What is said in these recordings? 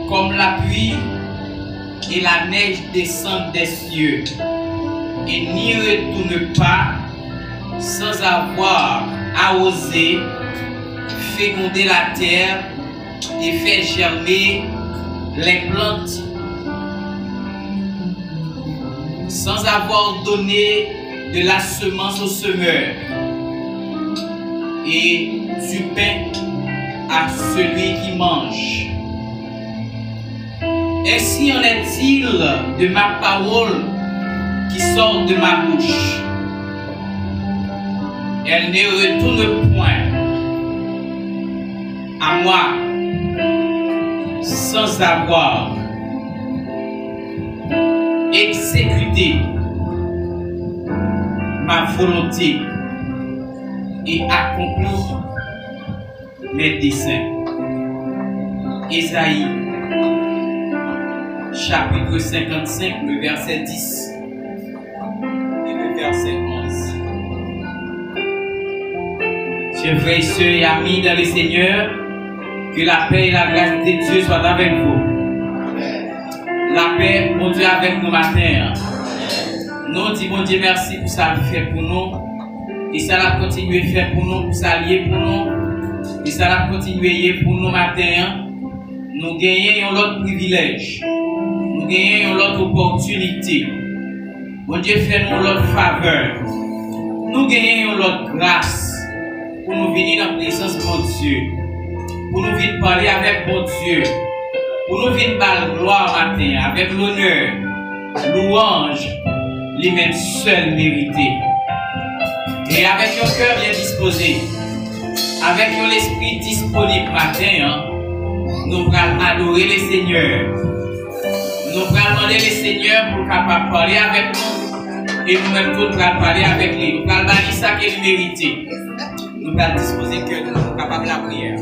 Comme la pluie et la neige descendent des cieux et n'y retournent pas sans avoir arrosé, fécondé la terre et fait germer les plantes, sans avoir donné de la semence au semeur et du pain à celui qui mange. Ainsi en est-il de ma parole qui sort de ma bouche. Elle ne retourne point à moi sans avoir exécuté ma volonté et accompli mes desseins. Ésaïe chapitre 55, le verset 10 et le verset 11. Chers frères et sœurs et amis dans le Seigneur, que la paix et la grâce de Dieu soient avec vous. La paix, mon Dieu, avec nous matin. Nous disons, mon Dieu, merci pour ça fait pour nous. Et ça l'a continué à faire pour nous, pour ça lier pour nous. Et ça l'a continué pour nous matin. Nous gagnons l'autre privilège. Nous gagnons l'autre opportunité. Mon Dieu, fait-nous l'autre faveur. Nous gagnons l'autre grâce pour nous venir dans la présence de mon Dieu. Pour nous venir parler avec mon Dieu. Pour nous venir parler gloire matin avec l'honneur, louange, les mêmes seuls mérités. Et avec un cœur bien disposé, avec l'esprit disponible matin, nous allons adorer le Seigneur. Nous allons demander le Seigneur pour capable parler avec nous. Et nous-mêmes tous nous allons parler avec lui. Nous allons dire ça qu'il mérite. Nous allons disposer que nous sommes capables de la prière.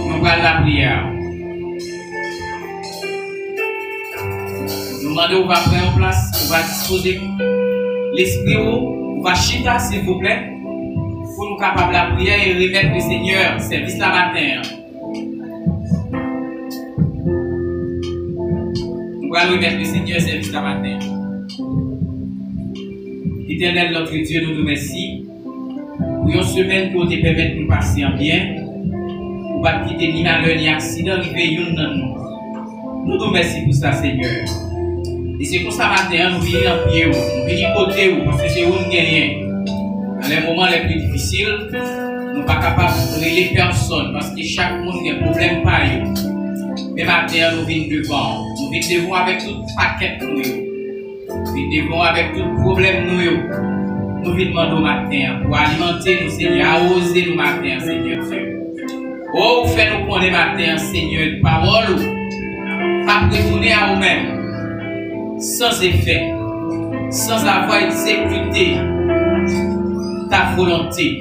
Nous allons la prière. Nous demandons, on va prendre en place, on va disposer l'esprit, on va chita s'il vous plaît, pour nous capables de la prière et remettre le Seigneur service la matin. Nous allons remettre le Seigneur service la matin. Éternel notre Dieu, nous nous remercions pour une semaine pour te permettre de nous passer en bien, pour ne pas quitter ni malheur ni accident, ni veillons dans nous. Nous nous remercions pour ça, Seigneur. Et c'est pour ça matin, nous venons en pied, nous venons côté, parce que c'est où nous gagnons. Dans les moments les plus difficiles, nous ne sommes pas capables de les personnes, parce que chaque monde a un problème par eux. Mais matin, nous venons devant. Nous venons devant avec tout paquet de nous. Nous venons devant avec tout problème nous. Nous venons demander au matin pour alimenter nous, Seigneur, arroser nous matin, Seigneur Dieu. Oh, fais-nous connaître matin, Seigneur, parole, pas retourner à nous-mêmes. Sans effet, sans avoir exécuté ta volonté.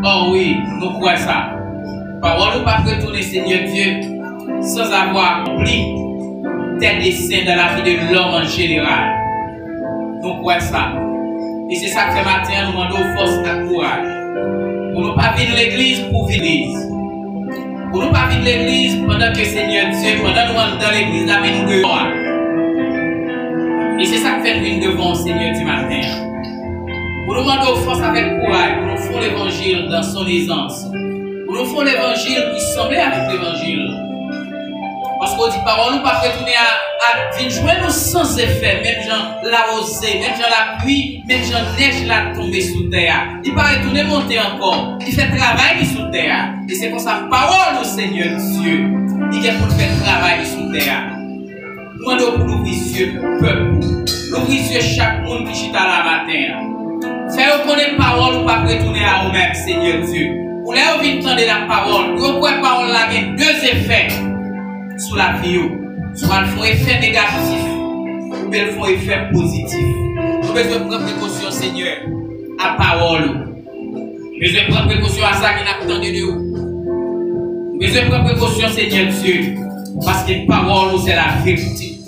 Oh oui, nous croyons ça. Parole ou pas retourner, Seigneur Dieu, sans avoir accompli tes desseins dans la vie de l'homme en général. Nous croyons ça. Et c'est ça que ce matin, nous demandons force et courage. Pour ne pas venir l'église pour vivre l'église. Pour ne pas vivre l'église pendant que Seigneur Dieu, pendant nous rentrons dans l'église, là, mais nous dehors. Et c'est ça que fait nous devant Seigneur du matin. Pour nous demander force avec courage, pour nous faire l'évangile dans son aisance. Pour nous faire l'évangile qui semblait avec l'évangile. Parce qu'on dit parole, nous pas retourner à jouer nous sans effet, même gens la rosée, même gens la pluie, même gens neige la tomber sous terre. Il pas retourner monter encore. Il fait travail sous terre. Et c'est pour ça parole au Seigneur Dieu. Il est pour faire travail sous terre. Nous demandons pour nous viser peuple. Nous viser chaque monde qui chita la matin. Faire connaître parole ou pas retourner à vous-même, Seigneur Dieu. Pour les ouvrir entendre la parole. Vous pouvez parole là a deux effets sur la vie. Soit le font effet négatif ou bien le font effet positif. Nous devons prendre précaution, Seigneur, à parole. Nous devons prendre précaution à ça qui n'a pas entendu de nous. Nous devons prendre précaution, Seigneur Dieu, parce que parole, c'est la vérité.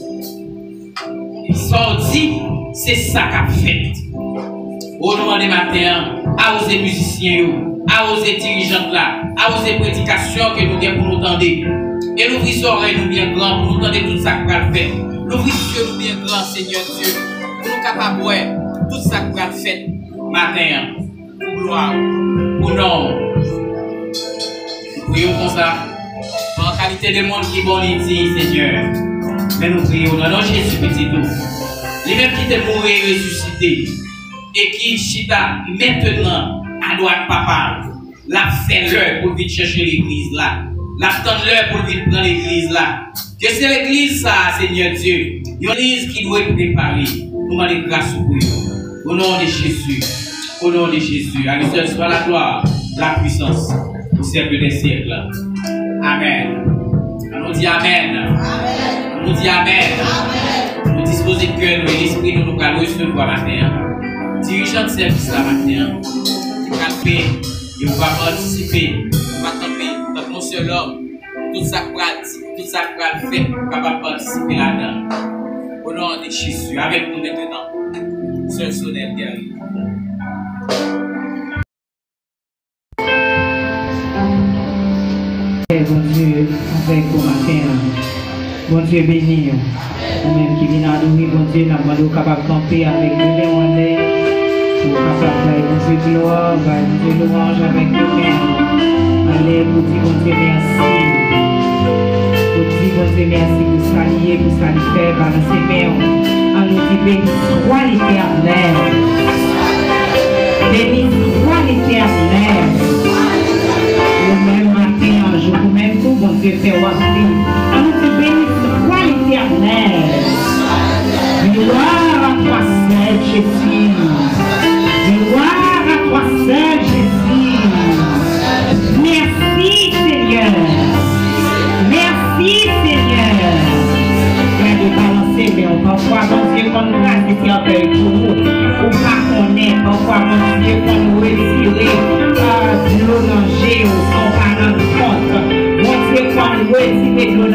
Il sortit, c'est ça qu'a fait. Au nom des matins, à aux musiciens, à aux dirigeants là, à aux prédications que nous avons pour nous entendre. Et nous ouvrons oreilles nous bien grand pour nous entendre tout ça que nous fait. Nous ouvrons yeux nous bien grand, Seigneur Dieu, pour nous capables de voir tout ça que nous fait matin. Pour gloire, pour nom. Nous prions comme ça, en qualité de monde qui est bon ici, Seigneur. Mais nous prions dans le nom de Jésus petit tout. Les mêmes qui étaient morts et ressuscités, et qui chita maintenant à droite papa, la fait l'heure pour venir chercher l'église là. La tente l'heure pour venir prendre l'église là. Que c'est l'église ça, Seigneur Dieu. Une église qui doit être préparée. Nous demandons grâce pour vous. Au nom de Jésus. Au nom de Jésus. À lui seul soit la gloire, la puissance, au siècle des siècles. Amen. On dit Amen. On dit Amen. Nous disposons de cœur, nous et l'esprit, nous nous allons recevoir matin. Dirigeant de service là matin. Qui va faire, il va participer, il va tomber dans mon seul homme. Tout ça pratique, tout ça fait, capable de participer là-dedans. Au nom de Jésus, avec nous maintenant. Seul sonnel derrière. Bon Dieu, avec vous matin. Bon Dieu béni. Vous-même qui vient adorer, bon Dieu, nous sommes capables de camper avec nous les moyens. Nous sommes capables de dire gloire, de dire louange avec nous-mêmes. Allez, vous dire bon Dieu merci. Vous dire bon Dieu merci pour saluer, pour saluer, balancer mes mains. En nous dit béni soit l'Éternel. Béni soit l'Éternel. Le même matin, un jour, même tout, bon Dieu, fait ouvrir. On nous dit béni soit l'Éternel. Gloire à toi seul, Jésus. Gloire à toi seul, Jésus. Merci, Seigneur. Merci, Seigneur. Rien de balancer, mais on parfois, mon Dieu, qu'on nous grâce et cercueil pour nous. Ou pas qu'on est, parfois, mon Dieu, qu'on nous retire de l'eau danger ou son pas dans le compte. Mon Dieu, qu'on nous retire de l'eau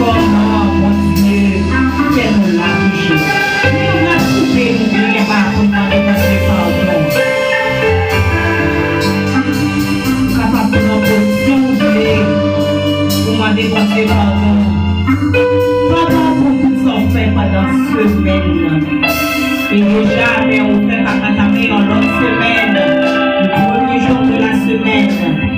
comment, mon Dieu, fais-nous la toujours. Mais on a trouvé nous rien pas pour demander votre pardon. Capable de nous position, pour demander votre pardon. Pardon pour tout ce qu'on fait pendant semaine. Et déjà, mais on fait pas entamer en l'autre semaine, le premier jour de la semaine.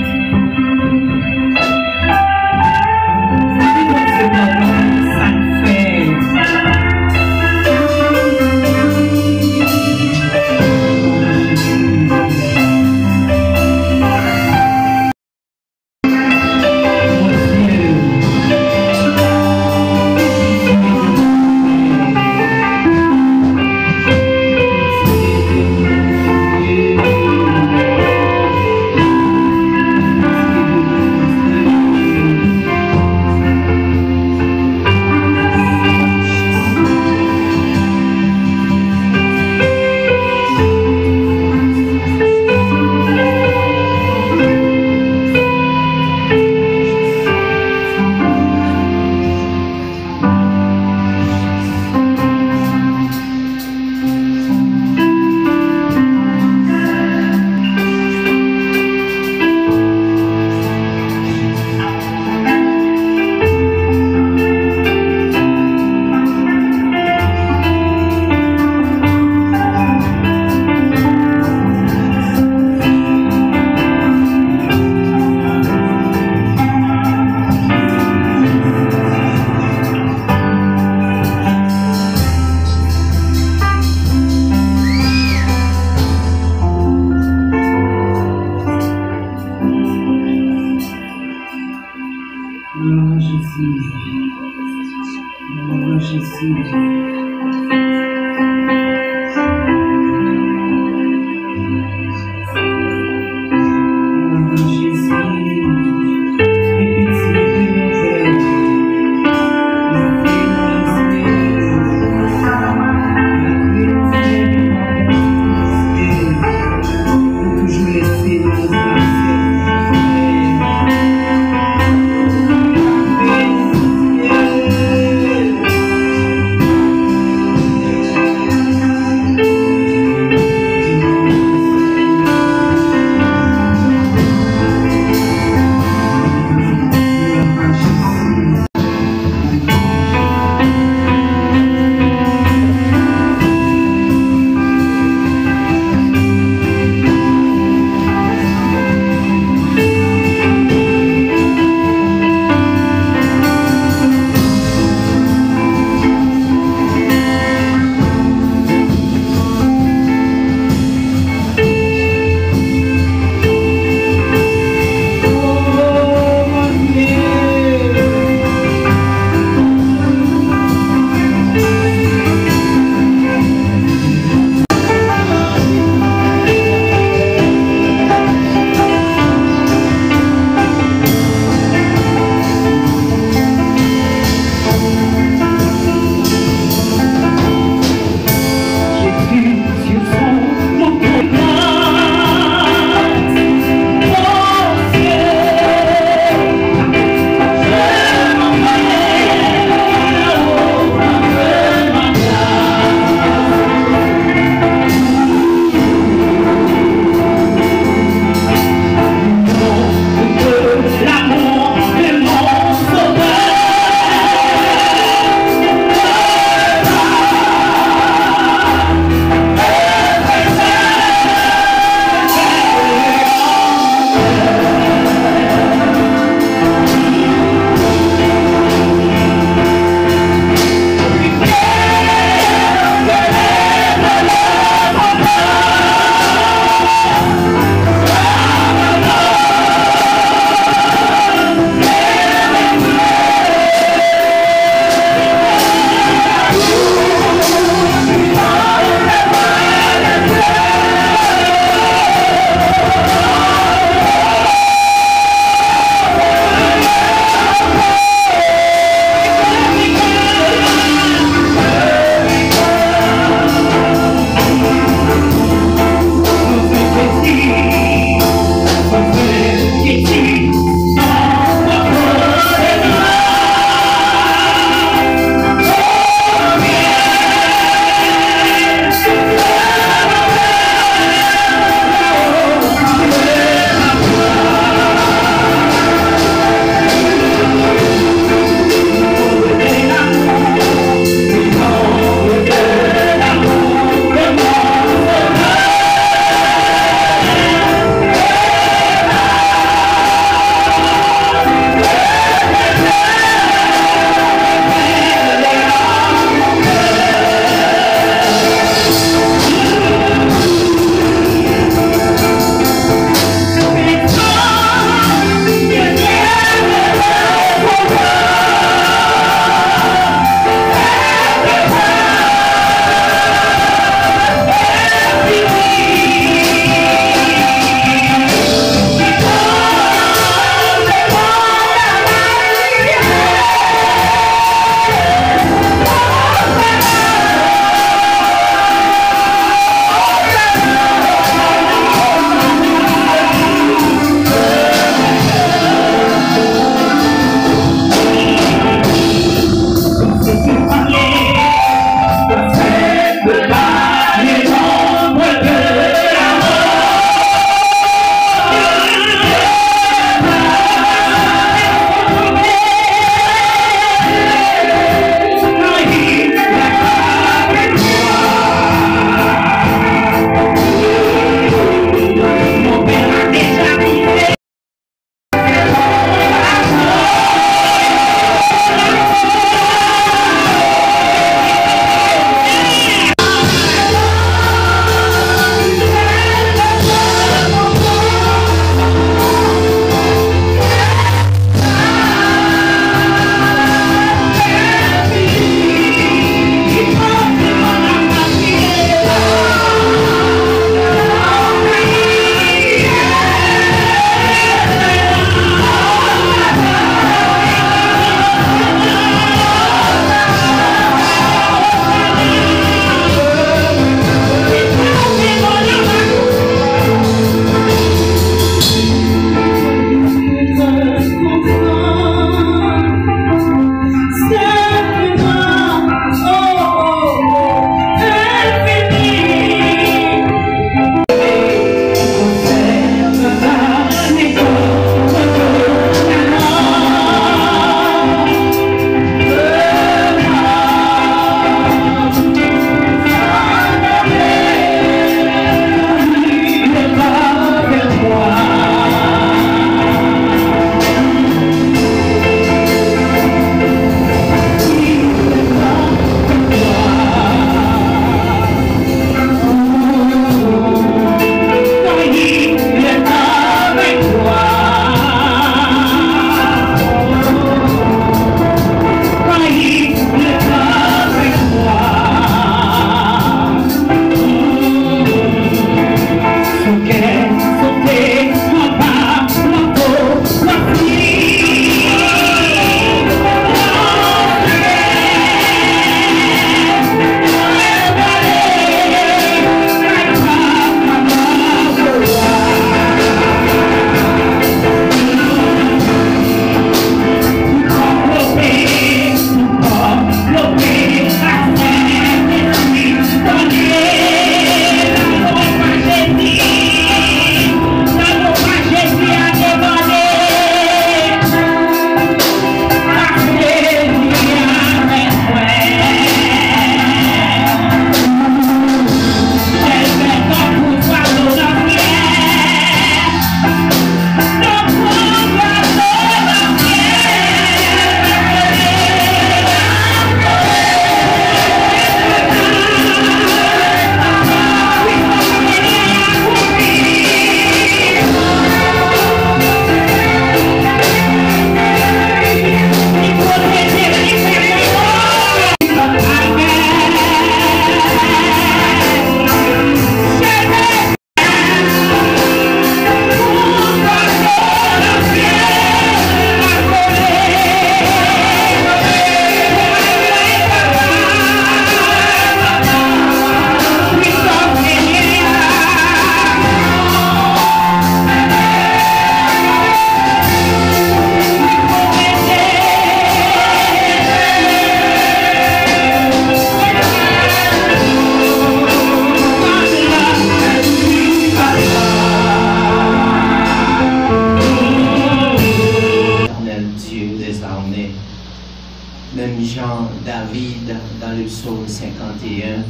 Même Jean David, dans le psaume 51,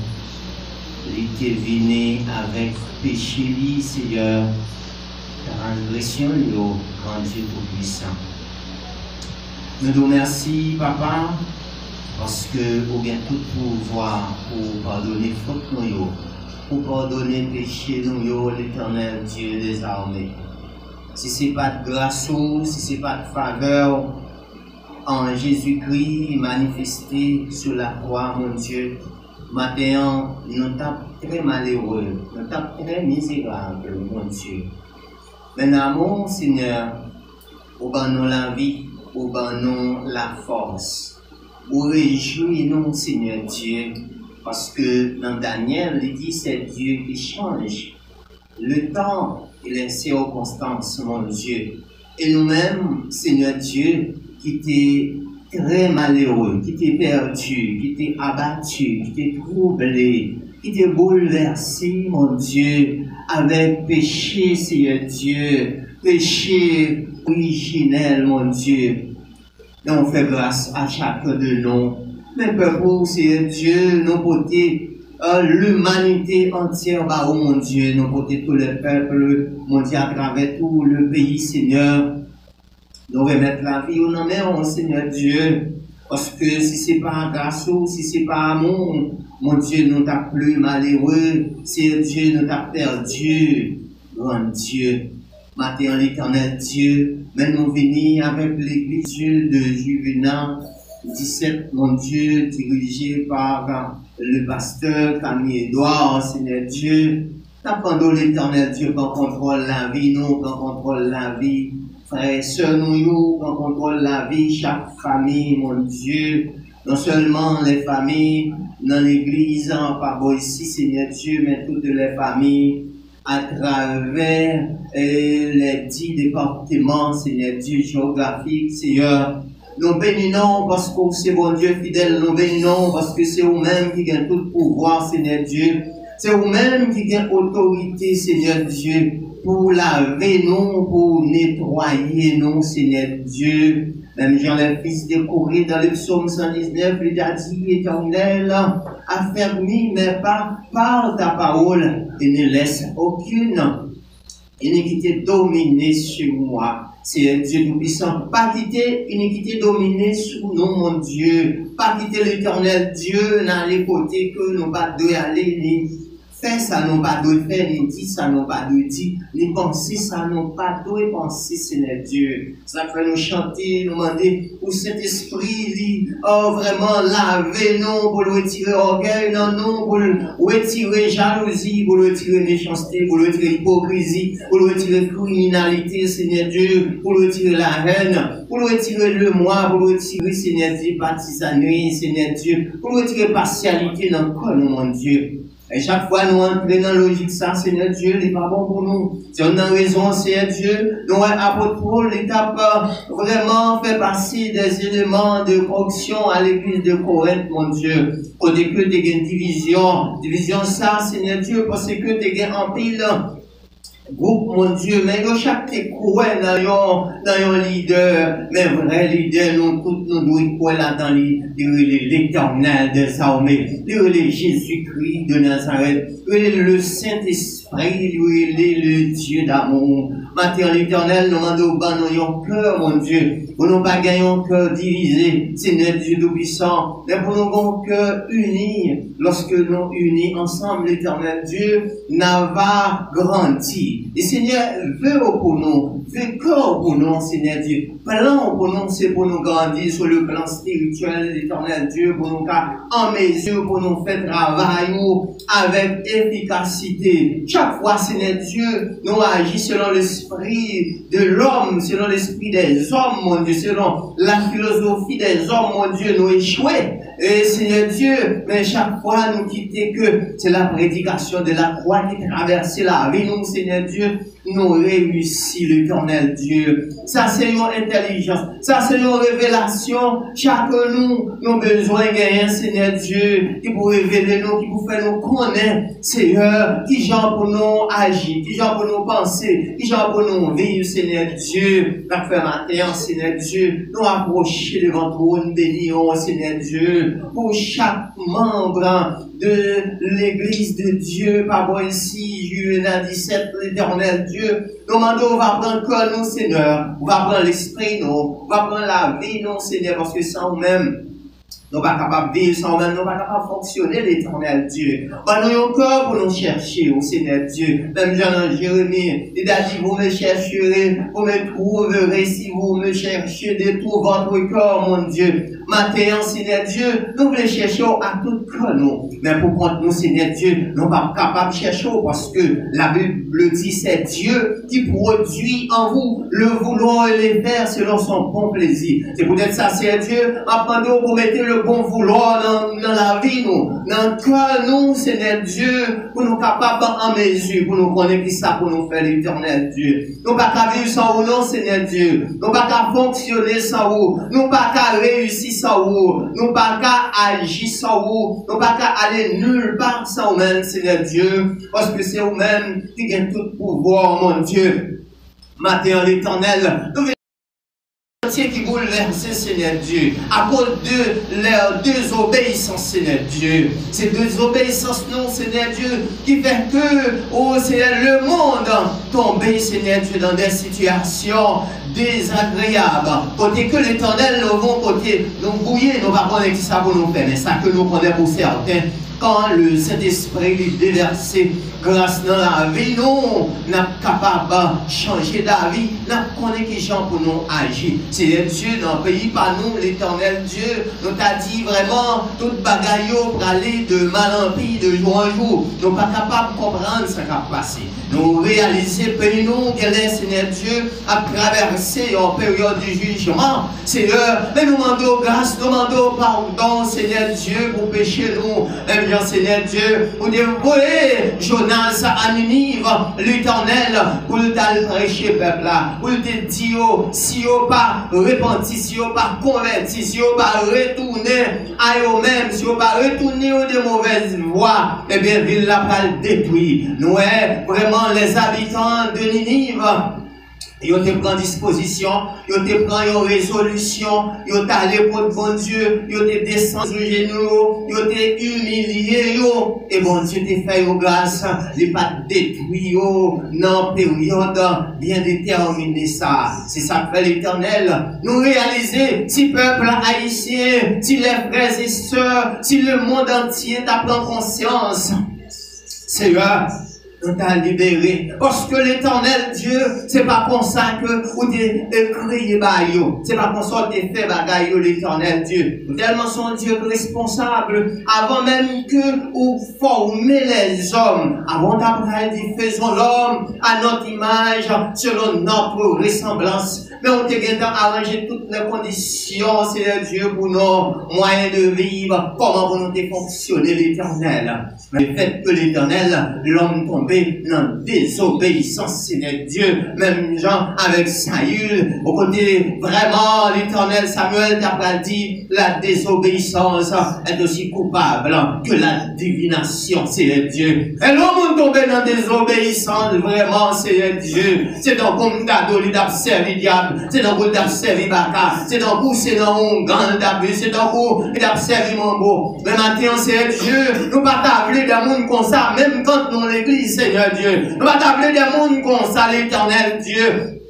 il était venu avec péché, Seigneur, transgression, grand Dieu tout-puissant. Nous te remercions, Papa, parce que vous avez tout pouvoir pour pardonner faute nous, pour pardonner péché nous, l'Éternel Dieu des armées. Si ce n'est pas de grâce, si ce n'est pas de faveur en Jésus-Christ manifesté sur la croix, mon Dieu, maintenant, nous sommes très malheureux, nous sommes très misérables, mon Dieu. Maintenant, mon Seigneur, vous donnez la vie, vous donnez la force. Vous réjouissez-nous, Seigneur Dieu, parce que dans Daniel, il dit c'est Dieu qui change le temps et les circonstances, mon Dieu. Et nous-mêmes, Seigneur Dieu, qui étaient très malheureux, qui étaient perdus, qui étaient abattus, qui étaient troublés, qui étaient bouleversés, mon Dieu, avec péché, Seigneur Dieu, péché originel, mon Dieu. Et on fait grâce à chacun de nous. Mais pour Seigneur Dieu, nous porter l'humanité entière, bah, oh mon Dieu, nous porter tout le peuple, mon Dieu, à travers tout le pays, Seigneur. Nous remettre la vie au nom de Seigneur Dieu. Parce que si c'est pas grâce, si c'est pas amour, mon Dieu, nous t'a plus malheureux. Seigneur Dieu, nous t'a perdu. Grand Dieu. Matin, l'Éternel Dieu, mais nous venons avec l'église de Juvenal 17, mon Dieu, dirigé par le pasteur Camille Edouard, Seigneur Dieu. T'appendons l'Éternel Dieu qu'on contrôle la vie, nous, qu'on contrôle la vie. Frères et sœurs, nous, qu'on contrôle la vie, chaque famille, mon Dieu. Non seulement les familles dans l'église, pas ici, Seigneur Dieu, mais toutes les familles à travers les 10 départements, Seigneur Dieu, géographiques, Seigneur. Nous bénissons parce que c'est bon Dieu fidèle, nous bénissons parce que c'est vous-même qui avez tout le pouvoir, Seigneur Dieu. C'est vous-même qui avez autorité, Seigneur Dieu, pour laver nous, pour nettoyer nous, Seigneur Dieu. Même Jean le fils de Corée dans le psaume 119, il a dit, Éternel, affermis mes pas par ta parole et ne laisse aucune iniquité dominer sur moi. C'est Dieu tout-puissant. Pas quitter iniquité dominer sur nous, mon Dieu. Pas quitter l'Éternel Dieu dans les côtés que nous pas de aller, ni faire ça, nous pas de faire, ni dire ça, nous pas de dire, ni penser ça, nous pas de penser, Seigneur Dieu. Ça fait nous chanter, nous demander pour cet esprit, oh, vraiment, laver nous, pour le retirer orgueil dans nous, pour le retirer jalousie, pour le retirer méchanceté, pour le retirer hypocrisie, pour le retirer criminalité, Seigneur Dieu, pour le retirer la haine, pour le retirer le moi, pour le retirer, Seigneur Dieu, partisanerie, Seigneur Dieu, pour le retirer partialité dans le corps, mon Dieu. Et chaque fois nous entrons dans la logique ça, Seigneur Dieu, n'est pas bon pour nous. Si on a raison, Seigneur Dieu, nous apôtre Paul, l'étape vraiment fait passer des éléments de corruption à l'église de Corinthe, mon Dieu. Au début, tu as une division ça, Seigneur Dieu, parce que tu as en pile groupe, mon Dieu, mais chaque croix dans un leader, mais vrai leader, nous tous nous devons croire là dans l'Éternel des armées, le Jésus-Christ de Nazareth, le Saint-Esprit, le Dieu d'amour. Maintenant, l'Éternel nous demande dans un cœur, mon Dieu, pour nous pas gagner un cœur divisé, Seigneur Dieu tout-puissant, mais pour nous un cœur uni, lorsque nous unis ensemble, l'Éternel Dieu, n'a pas grandi. Et Seigneur, veut pour nous, veut corps pour nous, Seigneur Dieu. Plan pour nous, c'est pour nous grandir sur le plan spirituel, l'Éternel Dieu, pour nous en mesure, pour nous faire travail avec efficacité. Chaque fois, Seigneur Dieu, nous agissons selon l'esprit de l'homme, selon l'esprit des hommes, mon Dieu, selon la philosophie des hommes, mon Dieu, nous échouer. Et Seigneur Dieu, mais chaque fois nous quitter que c'est la prédication de la croix qui traverse la vie, nous, Seigneur Dieu, nous réussissons, l'Éternel Dieu. Ça, c'est une intelligence. Ça, c'est une révélation. Chaque nous besoin de gagner, Seigneur Dieu, qui pour révéler nous, qui pour faire nous connaître, Seigneur, qui genre pour nous agir, qui genre pour nous penser, qui genre pour nous vivre, Seigneur Dieu. La fait matin, Seigneur Dieu, nous approcher devant toi, nous bénissons, Seigneur Dieu, pour chaque membre de l'église de Dieu, par rapport ici, Juvenal 17, l'Éternel Dieu. Nous demandons, on va prendre corps, nous, Seigneur. On va prendre l'esprit, nous. On va prendre la vie, nous, Seigneur, parce que sans nous-mêmes, nous ne sommes pas capables de vivre, sans nous-mêmes, nous ne sommes pas capables de fonctionner, l'Éternel Dieu. Nous avons un corps pour nous chercher, au Seigneur Dieu. Même Jean Jérémie, il a dit, vous me chercherez, vous me trouverez si vous me cherchez de tout votre corps, mon Dieu. Matin, Seigneur Dieu, nous voulons chercher à tout corps, nous. Mais pour prendre nous, Seigneur Dieu, nous ne sommes pas capables de chercher parce que la Bible dit, c'est Dieu qui produit en vous le vouloir et le faire selon son bon plaisir. C'est peut-être ça, Seigneur Dieu, apprenez pour mettre le bon vouloir dans la vie, nous, dans le cœur, nous, Seigneur Dieu, pour nous capables en mesure, pour nous connaître ça, pour nous faire l'Éternel Dieu. Nous pas qu'à vivre sans vous, non, Seigneur Dieu. Nous pas qu'à fonctionner sans vous. Nous pas qu'à réussir sans vous. Nous pas qu'à agir sans vous. Nous pas qu'à aller nulle part sans vous-même, Seigneur Dieu. Parce que c'est vous-même qui gagne tout pouvoir, mon Dieu. Matin, l'Éternel, nous qui bouleversé, Seigneur Dieu, à cause de leur désobéissance, Seigneur Dieu. Ces désobéissances, non, Seigneur Dieu, qui fait que, oh Seigneur, le monde tombe, Seigneur Dieu, dans des situations désagréables. Côté que l'Éternel, nous vont côté, nous bouiller, nous va connaître ça pour nous faire, mais ça que nous connaissons pour certains. Quand le Saint-Esprit est déversé grâce dans la vie, nous sommes capables de changer la vie, nous connaissons qui gens pour nous agir. C'est Dieu dans le pays, par nous, l'Éternel Dieu, nous t'a dit vraiment, toute bagaille pour aller de mal en pis, de jour en jour. Nous ne sommes pas capables de comprendre ce qui a passé. Nous réalisons, pays nous, quel est Seigneur Dieu, à traverser en période de jugement. Seigneur, mais nous demandons grâce, nous demandons pardon, Seigneur Dieu, pour pécher nous. Seigneur Dieu, pour dévoyer Jonas à Ninive, l'Éternel, pour te prêcher peuple là, pour te dire, si vous pas repenti, si vous pas converti, si vous pas retourné à eux-mêmes, si vous pas retourné aux de mauvaises voies, eh bien, ville là va le détruire. Nous, vraiment, les habitants de Ninive, ils ont pris disposition, ils ont pris une résolution, ils ont allé pour le bon Dieu, ils ont descendu sur les genoux, ils ont humilié, et bon Dieu t'a fait grâce, ils n'ont pas détruit, dans une période bien déterminée ça. C'est ça que fait l'Éternel. Nous réaliser, si le peuple haïtien, si les frères et sœurs, si le monde entier t'a pris conscience, c'est là. Nous t'a libéré. Parce que l'Éternel Dieu, c'est pas comme ça que vous t'es créé baillot. C'est pas comme ça que t'es fait bagaillot l'Éternel Dieu. Tellement son Dieu responsable. Avant même que vous formez les hommes. Avant d'après dit, faisons l'homme à notre image, selon notre ressemblance. Mais on t'a arrangé toutes les conditions, c'est Dieu pour nos moyens de vivre. Comment vous nous fonctionner l'Éternel. Mais le fait que l'Éternel, l'homme tombé dans désobéissance, Seigneur Dieu, même Jean avec Saül, au côté vraiment l'Éternel Samuel t'a pas dit, la désobéissance est aussi coupable que la divination, Seigneur Dieu. Et l'homme tombé dans désobéissance, vraiment, Seigneur Dieu, c'est dans comme t'as donné d'observer diable, c'est dans comme d'observer baka, c'est dans coup, c'est dans mon grand d'abus, c'est dans coup, d'observer mon beau. Mais maintenant, Seigneur Dieu, nous pas t'appeler des monde comme ça, même quand nous l'église, Seigneur Dieu. Nous va t'appeler des mondes comme ça, l'Éternel Dieu.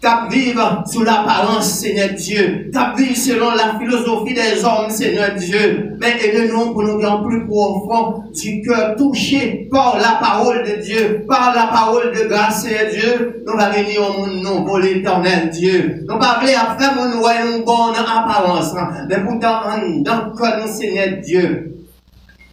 Cap vivre sous l'apparence, Seigneur Dieu. Cap vivre selon la philosophie des hommes, Seigneur Dieu. Mais aidez-nous pour nous gagner plus profond du cœur, touché par la parole de Dieu, par la parole de grâce, Seigneur Dieu. Nous va venir au monde non pour l'Éternel Dieu. Nous va venir à faire une bonne apparence. Mais pourtant, dans le cœur, nous, Seigneur Dieu.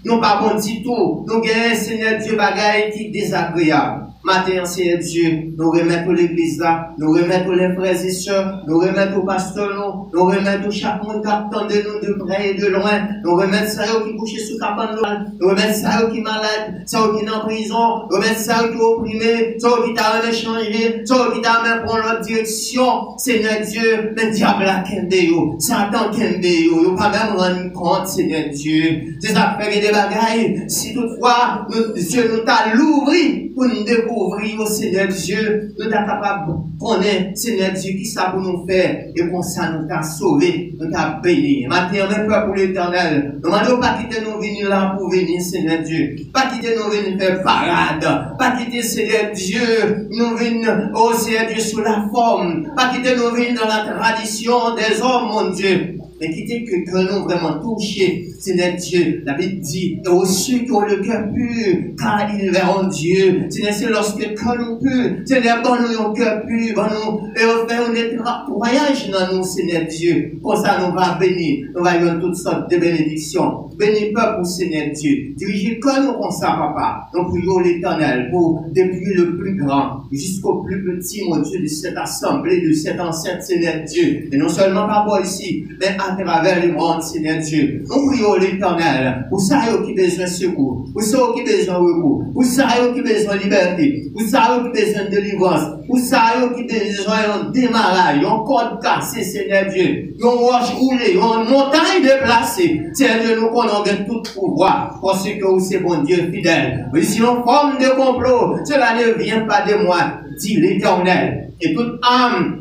Nous pas bon du tout. Nous gagnons, Seigneur Dieu, bagaille qui est désagréable. Matin, Seigneur Dieu, nous remettons l'église là, nous remettons les frères et sœurs, nous remettons pasteurs, nous remettons chaque monde qui attend de nous de près et de loin, nous remettons ça qui couchent sous capane, nous remettons ça qui est malade, ça qui est en prison, nous remettons ça qui est opprimé, ça qui t'a même changé, ça qui t'a même pris l'autre direction, Seigneur Dieu, le diable a kembe yo, Satan kembe yo, pas même rendre compte, Seigneur Dieu, des affaires et des bagailles, si toutefois, Dieu nous t'a l'ouvri pour nous découvrir, oh Seigneur Dieu, nous sommes capables de connaître, Seigneur Dieu, qui ça pour nous faire, et pour ça nous t'a sauvé, nous t'a béni. Maintenant, même peur pour l'éternel, nous demandons pas quitter nous venir là pour venir, Seigneur Dieu, pas quitter nous venir faire parade, pas quitter, Seigneur Dieu, nous venir, oh Seigneur Dieu, sous la forme, pas quitter nous venir dans la tradition des hommes, mon Dieu. Mais quittez que nous vraiment touchés, Seigneur Dieu. La Bible dit, et aux ceux qui ont le cœur pur, car ils verront Dieu. Seigneur, c'est lorsque nous pur, Seigneur, bon nous un cœur pur, bon nous, et on fait un voyage dans nous, Seigneur Dieu. Pour ça, nous va bénir, nous va avoir toutes sortes de bénédictions. Bénis peuple, Seigneur Dieu. Dirigez comme nous comme ça, papa. Nous prions l'Éternel pour, depuis le plus grand jusqu'au plus petit, mon Dieu, de cette assemblée, de cette enceinte, Seigneur Dieu. Et non seulement par rapport ici, mais à travers le monde, Seigneur Dieu. Nous prions l'Éternel pour ça qui besoin de secours, pour ça qui besoin de recours, pour ça qui besoin de liberté, pour ça qui besoin de délivrance, pour ça qui besoin de démarrage, un code cassé, Seigneur Dieu, une roche roulée, une montagne déplacée. Seigneur Dieu, nous connaissons tout pouvoir, parce que vous c'est bon Dieu fidèle. Mais si on forme de complot, cela ne vient pas de moi, dit l'Éternel. Et toute âme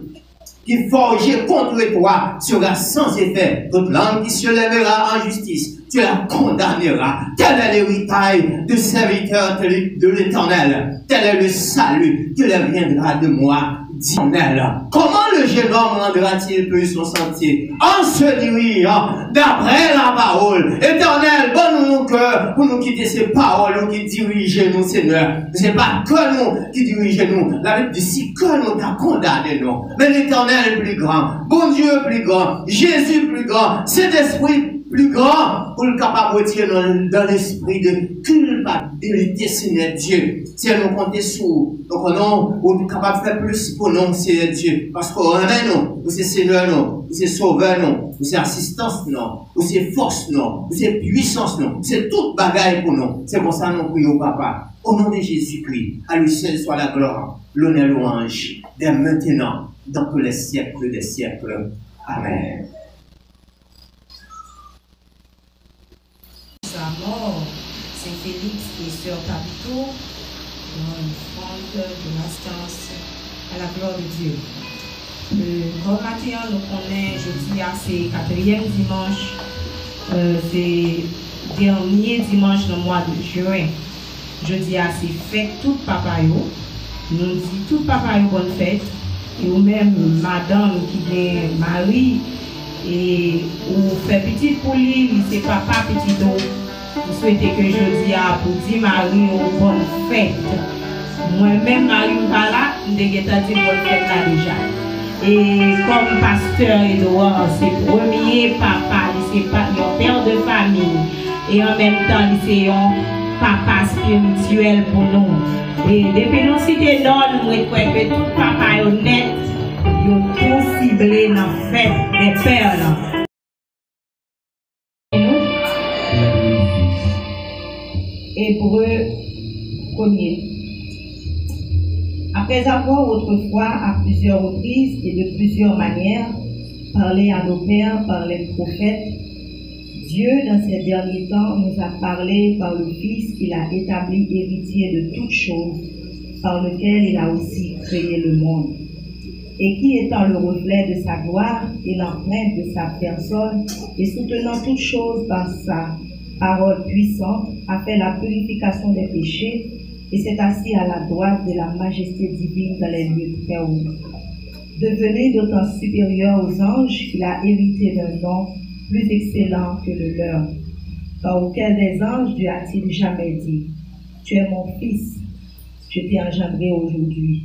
qui forgée contre toi sera sans effet. Toute langue qui se lèvera en justice, tu la condamneras. Tel est l'héritage de serviteur de l'Éternel. Tel est le salut qui leur viendra de moi, dit l'Éternel. Comment le jeune homme rendra-t-il plus son sentier? En se dirigeant d'après la parole. Éternel, donne-nous nos cœurs pour nous quitter ces paroles qui dirigent nous, Seigneur. C'est pas que nous qui dirigeons nous. La Bible dit si que nous t'a condamné, non. Mais l'Éternel plus grand, bon Dieu plus grand, Jésus plus grand, cet esprit plus grand pour le capable de retirer dans l'esprit de culpabilité, Seigneur Dieu. Si nous comptons sur nous, on est capable de faire plus pour nous, Seigneur Dieu. Parce qu'on remet nous, vous c'est Seigneur nous, vous c'est Sauveur nous, vous c'est assistance nous, vous c'est force nous, vous c'est puissance nous, c'est toute bagaille pour nous. C'est pour ça que nous prions, Papa. Au nom de Jésus-Christ, à lui seul soit la gloire, l'honneur, louange, dès maintenant, dans tous les siècles des siècles. Amen. Sa mort, Saint-Félix et Sœur Papito, dans une offrande de l'instance à la gloire de Dieu. Comme matin, nous connaissons, jeudi, c'est 4e dimanche, c'est dernier dimanche du mois de juin. Jeudi, c'est fête tout papayo. Nous dit tout papayo bonne fête. Et ou même madame qui est mari et ou fait petit pour lui, c'est papa petit dos. Vous souhaitez que jeudi pour dire Marie une bonne fête. Moi-même, Marie là, je vais dire bonne fête là déjà. Et comme pasteur Edouard, c'est premier papa, c'est le père de famille. Et en même temps, c'est un papa spirituel pour nous. Et depuis nous citer d'ordre, nous croyons que tout papa est honnête, il est tout ciblé dans la fête des pères. Hébreu 1er. Après avoir autrefois à plusieurs reprises et de plusieurs manières parlé à nos pères par les prophètes, Dieu dans ces derniers temps nous a parlé par le Fils qu'il a établi héritier de toutes choses, par lequel il a aussi créé le monde, et qui étant le reflet de sa gloire et l'empreinte de sa personne, et soutenant toutes choses par sa parole puissante, a fait la purification des péchés, et s'est assis à la droite de la majesté divine dans les lieux très hauts. Devenu d'autant supérieur aux anges qu'il a hérité d'un nom plus excellent que le leur, par auquel des anges Dieu a-t-il jamais dit, tu es mon fils, je t'ai engendré aujourd'hui.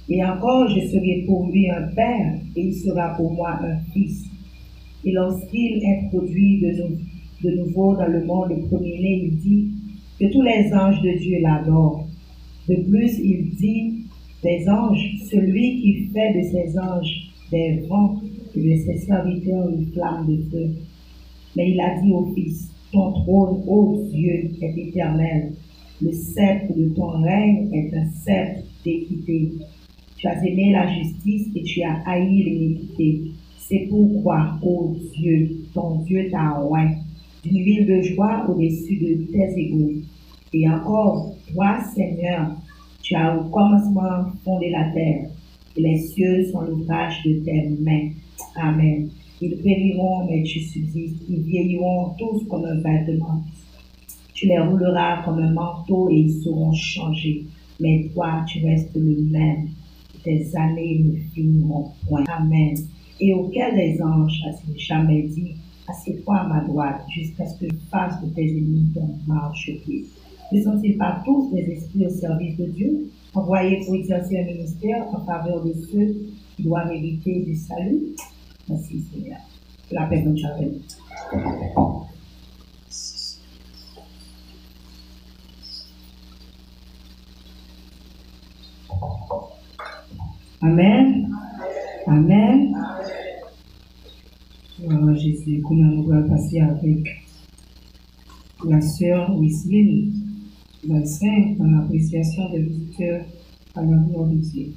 Et encore, je serai pour lui un père, et il sera pour moi un fils. Et lorsqu'il introduit de nouveau dans le monde le premier-né, il dit que tous les anges de Dieu l'adorent. De plus, il dit des anges, celui qui fait de ses anges des vents et de ses serviteurs une flamme de feu. Mais il a dit au Fils, ton trône, ô Dieu, est éternel. Le sceptre de ton règne est un sceptre d'équité. Tu as aimé la justice et tu as haï l'iniquité. C'est pourquoi, ô Dieu, ton Dieu t'a oint d'une ville de joie au-dessus de tes égaux. Et encore, toi, Seigneur, tu as au commencement fondé la terre, et les cieux sont l'ouvrage de tes mains. Amen. Ils périront, mais tu subsistes. Ils vieilliront tous comme un vêtement. Tu les rouleras comme un manteau et ils seront changés. Mais toi, tu restes le même. Tes années ne finiront point. Amen. Et auquel des anges a-t-il jamais dit, assieds-toi à ma droite, jusqu'à ce que je fasse de tes ennemis ton marchepied. Ne sont-ils pas tous des esprits au service de Dieu, envoyés pour exercer un ministère en faveur de ceux qui doivent hériter du salut? Merci Seigneur. Que la paix nous charge. Amen. Amen. Alors, Jésus, comment nous allons passer avec la sœur Wisline, 25, dans l'appréciation des visiteurs à la gloire de Dieu.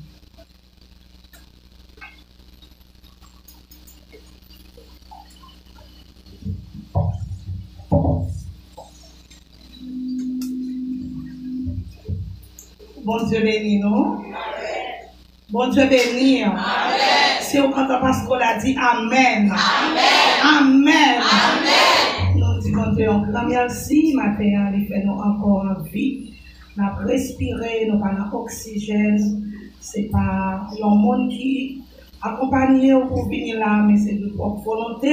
Bon Dieu béni, non? Bon Dieu béni. Amen. Si on entend parce qu'on l'a dit, Amen. Amen. Amen. Nous disons Dieu un grand merci, matin, il fait nous encore en vie. Nous avons respiré, nous avons oxygène. C'est pas un monde qui accompagne pour venir là, mais c'est de propre volonté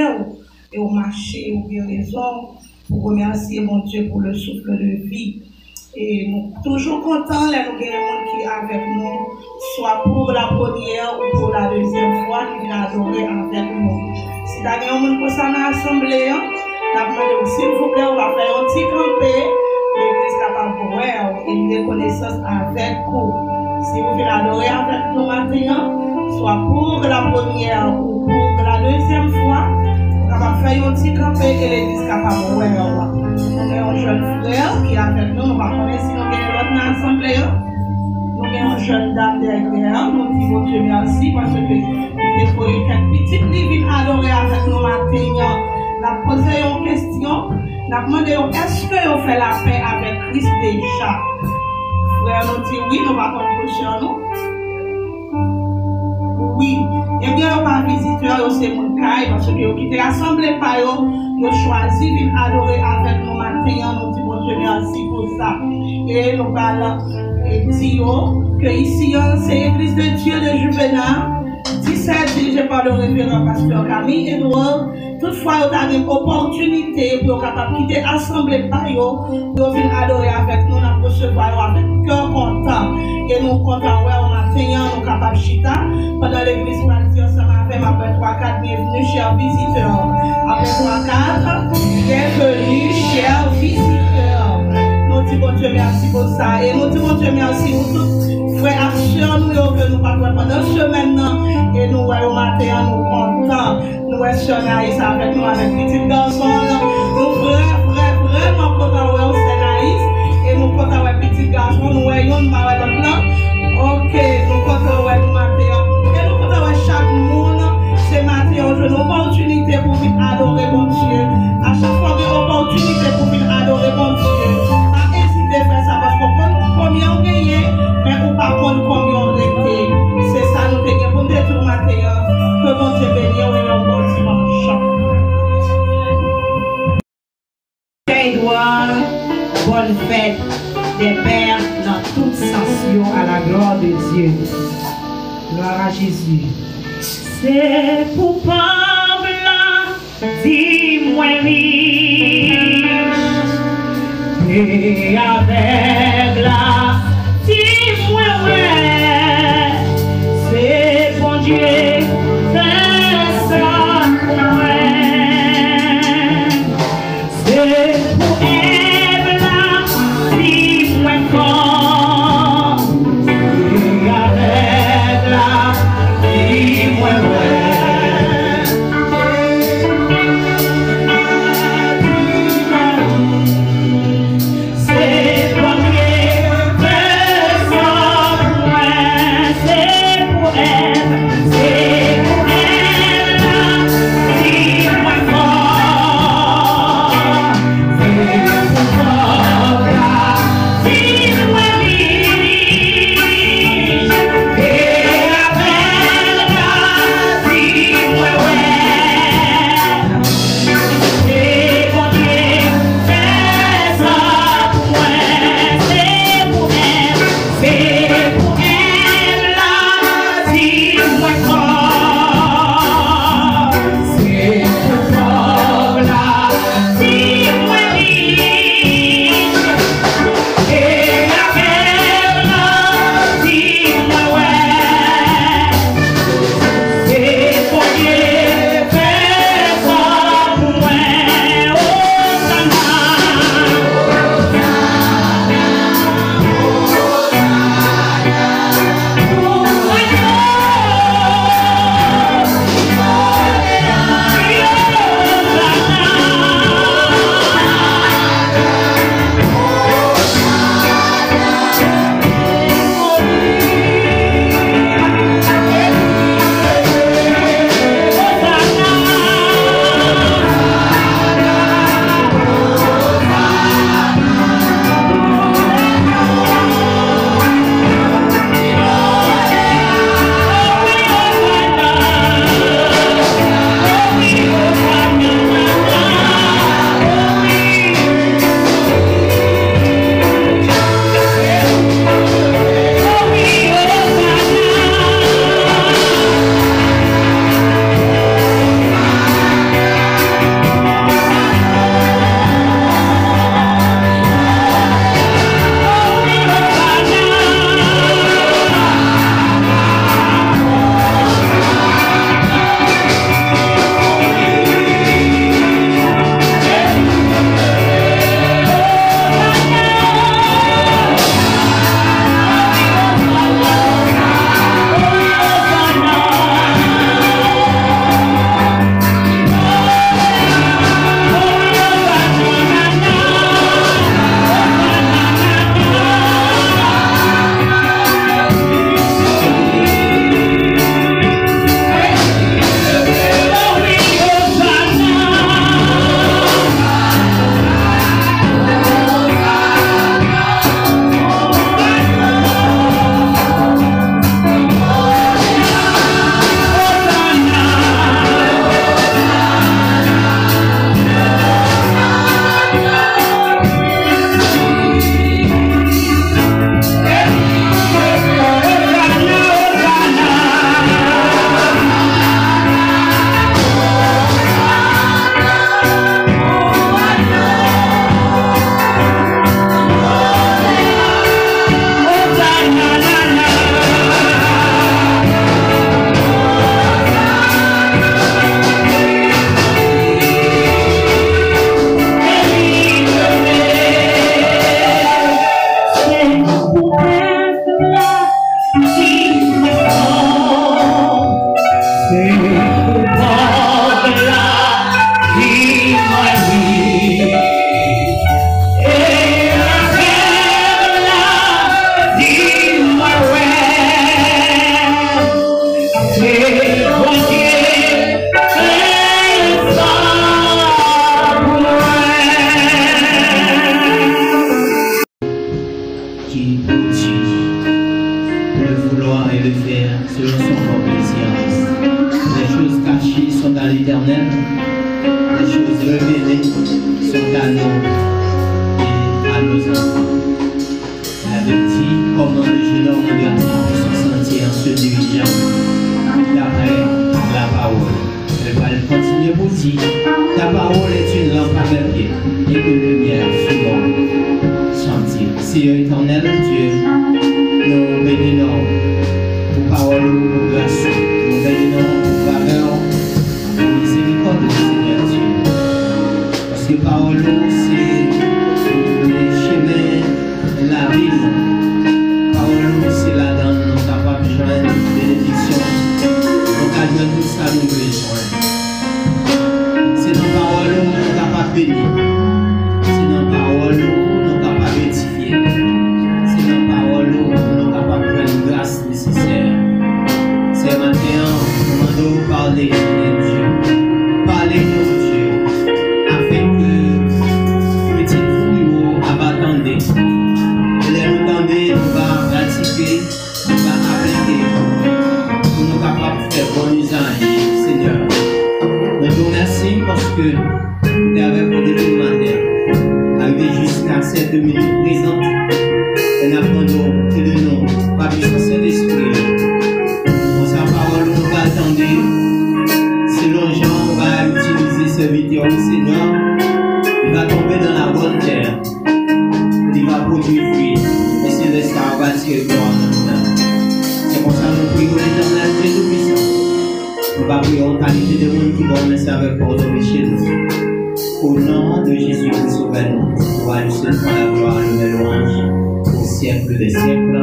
et au marché, aux guérisons, pour remercier mon Dieu pour le souffle de vie. Et nous sommes toujours contents, les gens qui sont avec nous, soit pour la première ou pour la deuxième fois, qui viennent adorer avec nous. Si vous avez un monde pour ça dans l'assemblée, s'il vous plaît, on va faire un petit campé, l'église capable de voir et une reconnaissance avec vous. Si vous venez adorer avec nous maintenant, soit pour la première ou pour la deuxième fois, on va faire un petit campé et l'église capable de voir. Nous avons un jeune frère qui est avec nous, on va connaître si nous avons l'autre dans l'assemblée. Nous avons une jeune dame derrière, nous disons Dieu merci parce que il faut quelques petites qui adorer avec nous matin. Nous avons posé une question, nous avons demandé est-ce que vous faites la paix avec Christ déjà? Frère nous dit oui, nous allons coucher nous. Oui, et bien on va visiter c'est mon cas parce que vous quittez l'assemblée par eux. Nous choisissons d'adorer avec nous matin, nous disons Dieu merci pour ça. Et nous disons que ici, c'est l'église de Dieu de Juvenal, 17 dirigé par le révérend pasteur Camille Edouard. Toutefois, vous avez une opportunité pour capable quitter l'assemblée par eux, pour venir adorer avec nous, nous recevoir avec cœur content. Et nous comptons au matin, nous capables de chita. Pendant l'église partie ensemble avec après 3-4 bienvenue, chers visiteurs. Après 3-4, bienvenue, chers visiteurs. Nous disons Dieu merci pour ça. Et nous disons Dieu merci pour tout. Frères et sœurs, nous que nous parlons pendant une semaine. Et nous, au matin, nous comptons. Nous sommes Naïs avec nous, avec petit garçon. Nous vraiment contents de c'est Naïs. Et nous comptons avec petit garçon. Nous voyons, nous voyons là. Ok, nous comptons avec nous matin. Et nous comptons avec chaque monde. Ce matin, on a une opportunité pour venir adorer mon Dieu. À chaque fois, on a une opportunité pour venir adorer mon Dieu. Pas hésiter à faire ça parce qu'on peut combien on gagne, mais on ne peut pas prendre combien on reste. C'est ça, nous tenons pour nous tout matin. Que mon Dieu bénisse et un bon dimanche. Édouard, bonne fête des pères dans toute sensation à la gloire de Dieu. Gloire à Jésus. C'est pour Pabla, dis-moi riche, et avec la, dis-moi ouais, c'est bon Dieu, fait ça, ouais, c'est pour Ève là, dis-moi quand. sont à nous et à nos enfants. Elle avait dit comment le jeune homme doit se sentir en se dirigeant d'après la parole. Elle va le continuer pour dire, ta parole est une lampe à mes pieds et une lumière sur mon sentier. Seigneur éternel, Dieu, nous bénissons pour parole, pour grâce, nous bénissons pour faveur, pour miséricorde, Seigneur Dieu. Parce que parole, c'est les chemins, la vie. Parole, c'est la donne, nous sommes capables de joindre une bénédiction. Nous avons tout ça, nous besoin. C'est nos paroles, nous sommes capables de bénir. C'est nos paroles, nous sommes capables d'édifier. C'est nos paroles, nous sommes capables de faire une grâce nécessaire. C'est maintenant, nous demandons parler de Dieu. Parlez-nous, Dieu, afin que petit fouillot abattendez. Nous tendez, nous va pratiquer, nous va appliquer, pour nous capables de faire bon usage, Seigneur. Nous te remercions parce que vous êtes avec nous depuis le matin, arrivé jusqu'à cette minute présente, et nous apprenons que de nous, par puissance de l'Esprit, pour sa parole, nous va attendre, selon Jean, on va utiliser ce vidéo, Seigneur, il va tomber dans la bonne terre, il va produire fruit. C'est ça, on va tirer gloire maintenant. C'est comme ça que nous prions l'éternel Dieu tout-puissant. Nous va prier en qualité de monde qui va remercier avec pardon péché nous. Au nom de Jésus qui sauve nous, nous va lui seul pour la gloire et le louange au siècle des siècles.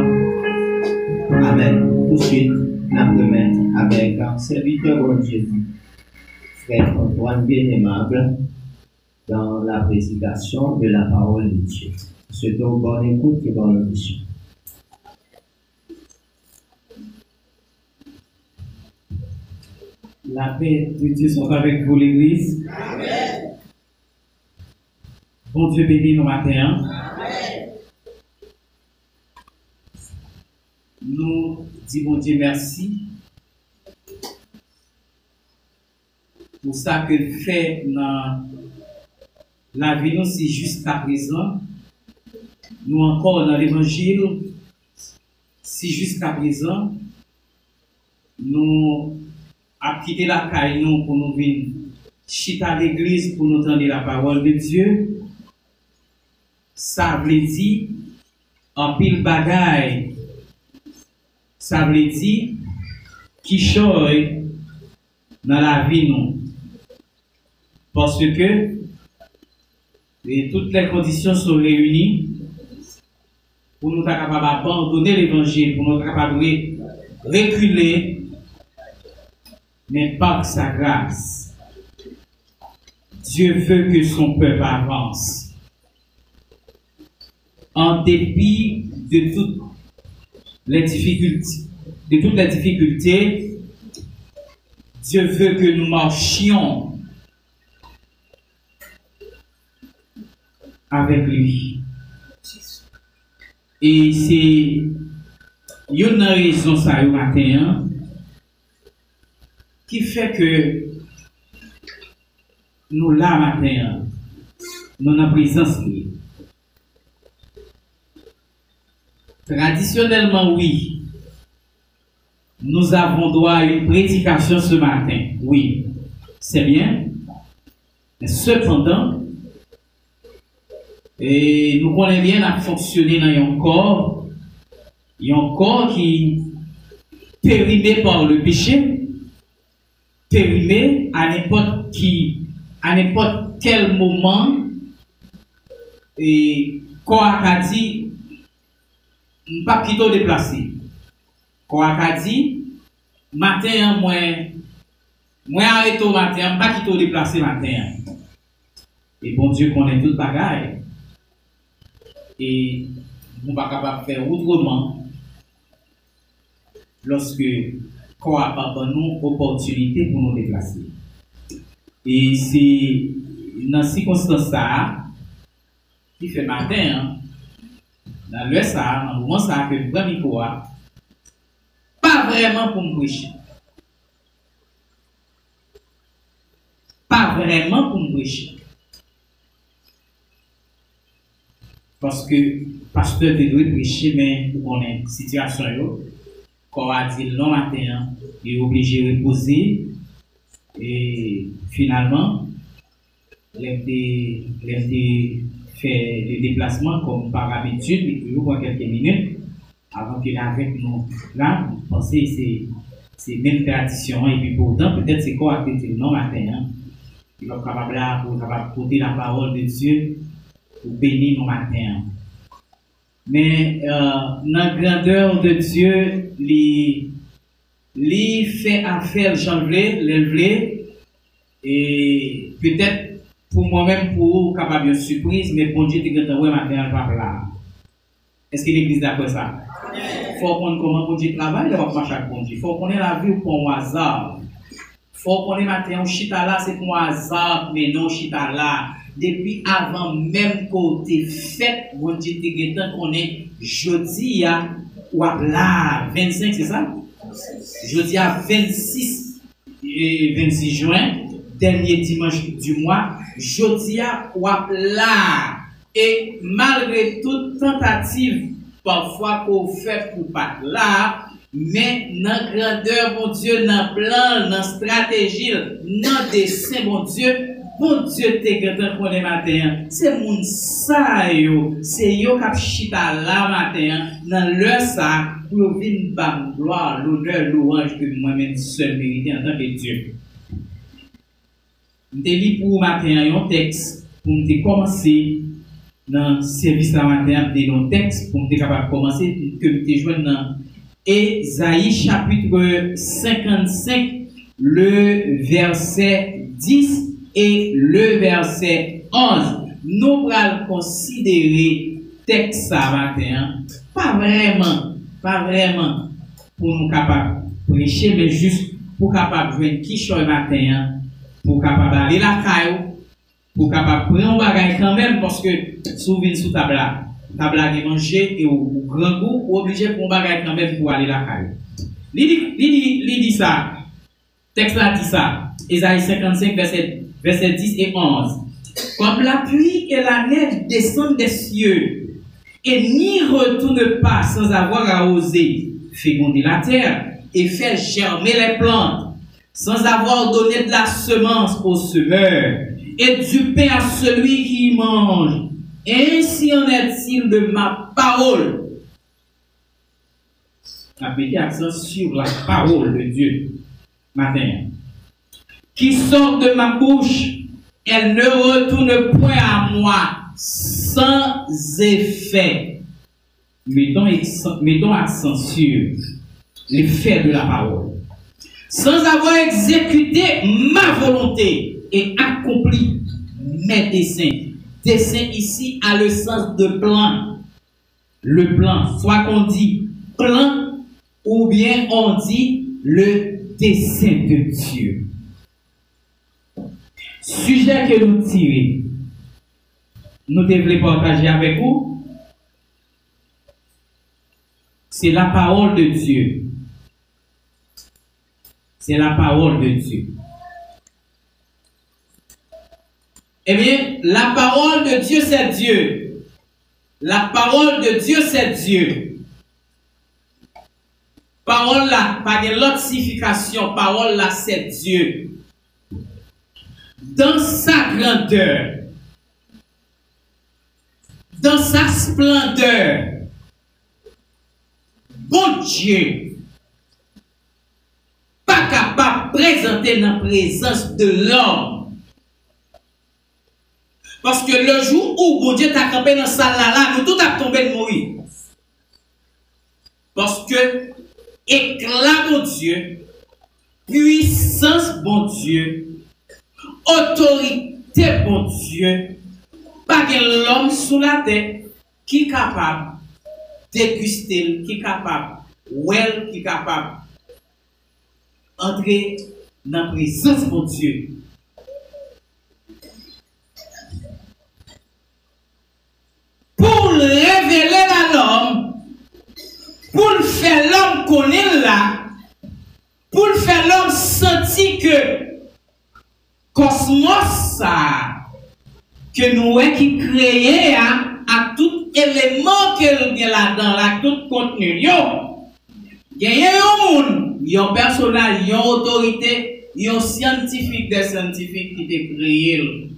Amen. Tout de suite, nous remettons avec un serviteur de Jésus, frère Antoine bien-aimable, dans la prédication de la parole de Dieu. C'est donc bonne écoute et bonne audition. La paix de Dieu soit avec vous, l'Église. Amen. Bon Dieu béni nos matins. Amen. Nous disons bon Dieu merci pour ça qu'il fait dans la vie nous si jusqu'à présent. Nous encore dans l'évangile, si jusqu'à présent, nous avons quitté la caille pour nous venir chiter à l'église pour nous entendre la parole de Dieu. Ça veut dire en pile bagaille. Ça veut dire qui change dans la vie nous. Parce que toutes les conditions sont réunies pour nous être capables d'abandonner l'évangile, pour nous être capables de reculer, mais par sa grâce, Dieu veut que son peuple avance. En dépit de toutes les difficultés, Dieu veut que nous marchions avec lui. Et c'est une raison ça au matin qui fait que nous là matin nous en présence de lui. Traditionnellement oui, nous avons droit à une prédication ce matin. Oui, c'est bien. Mais cependant, et nous connaissons bien à fonctionner dans un corps qui périmé par le péché, périmé à n'importe quel moment, et quoi a dit, pas plutôt déplacé. Quoi a dit, matin, moi arrêté au matin, pas plutôt déplacé matin. Et bon Dieu connaît toute bagaille. Et nous ne sommes pas capables de faire autrement lorsque quoi a nous opportunité pour nous déplacer. Et c'est dans ces circonstances qui fait matin, dans le ça, dans le moment ça, que nous prenons quoi, pas vraiment pour me prêcher. Pas vraiment pour me prêcher. parce que pasteur te doit prêcher, mais on est en situation, qu'on a dit non matin, il est obligé de reposer, et finalement, il fait des déplacements comme par habitude, mais toujours pour quelques minutes, avant qu'il est avec nous. Là, je pense que c'est même tradition, et puis pourtant, peut-être c'est quoi que c'est non matin, il est capable de porter la parole de Dieu pour bénir nos matins. Mais dans la grandeur de Dieu, il fait affaire, j'en voulais, et peut-être pour moi-même, pour capable de surprise, mais bon Dieu, tu es grand matin, pas là. Est-ce que l'église d'après ça? Il faut qu'on comment bon Dieu travaille, il va pas chaque bon Dieu. Il faut qu'on ait la vie pour un hasard. Il faut qu'on ait matin, chita là, c'est pour un hasard, mais non, chita là. Depuis avant même qu'on t'ait fait, bon Dieu, tu es qu'on est jeudi à là, 25, c'est ça? Jeudi à 26 juin, dernier dimanche du mois, jeudi à là. Et malgré toute tentative, parfois qu'on fait pour pas là, mais dans grandeur, mon Dieu, dans plan, dans stratégie, dans dessin, mon Dieu, t'es content pour les matins. C'est mon ça, c'est yo qui chita là matin, dans l'heure ça, pour venir bam gloire, l'honneur, louange que moi-même seul mérité en tant que Dieu. Je te lis pour matin un texte pour me commencer dans le service la matin, un texte pour me capable de commencer, que je joue dans Ésaïe chapitre 55, le verset 10 et le verset 11. Nous allons considérer texte ça matin, pas vraiment pour nous capables de prêcher, mais juste pour capable de jouer qui choisit matin, pour capable d'aller la caille, pour capable de prendre un bagage quand même, parce que souvent sous table de manger et au grand goût, ou obligé pour un bagage quand même pour aller la caille. Il dit ça, texte là dit ça, Ésaïe 55, verset 10 et 11. Comme la pluie et la neige descendent des cieux, et n'y retournent pas sans avoir arrosé, féconder la terre, et faire germer les plantes, sans avoir donné de la semence au semeur, et du pain à celui qui mange. Ainsi en est-il de ma parole. On met accent sur la parole de Dieu matin. Qui sort de ma bouche, elle ne retourne point à moi sans effet. Mettons accent sur l'effet de la parole. Sans avoir exécuté ma volonté et accompli mes desseins. Dessein ici a le sens de plan. Le plan, soit qu'on dit plan ou bien on dit le dessein de Dieu. Sujet que nous tirons, nous devons partager avec vous, c'est la parole de Dieu. C'est la parole de Dieu. Eh bien, la parole de Dieu, c'est Dieu. La parole de Dieu, c'est Dieu. Parole là, pas de l'autre signification, parole là, c'est Dieu. Dans sa grandeur, dans sa splendeur, bon Dieu, pas capable de présenter dans la présence de l'homme. Parce que le jour où bon Dieu t'a campé dans cette salle là, nous tout a tombé de mourir. Parce que éclat bon Dieu, puissance bon Dieu, autorité bon Dieu, pas de l'homme sous la tête qui est capable de déguster, qui est capable, qui est capable d'entrer dans la présence bon Dieu. Pour révéler à l'homme, pour faire l'homme connaître là, pour faire l'homme sentir que cosmos ça, que nous qui créé à toute élément qu'elle vient là-dedans, là, tout contenu, il y a un monde, il y a un personnage, il y a une autorité, il y a un scientifique, des scientifiques qui te créé.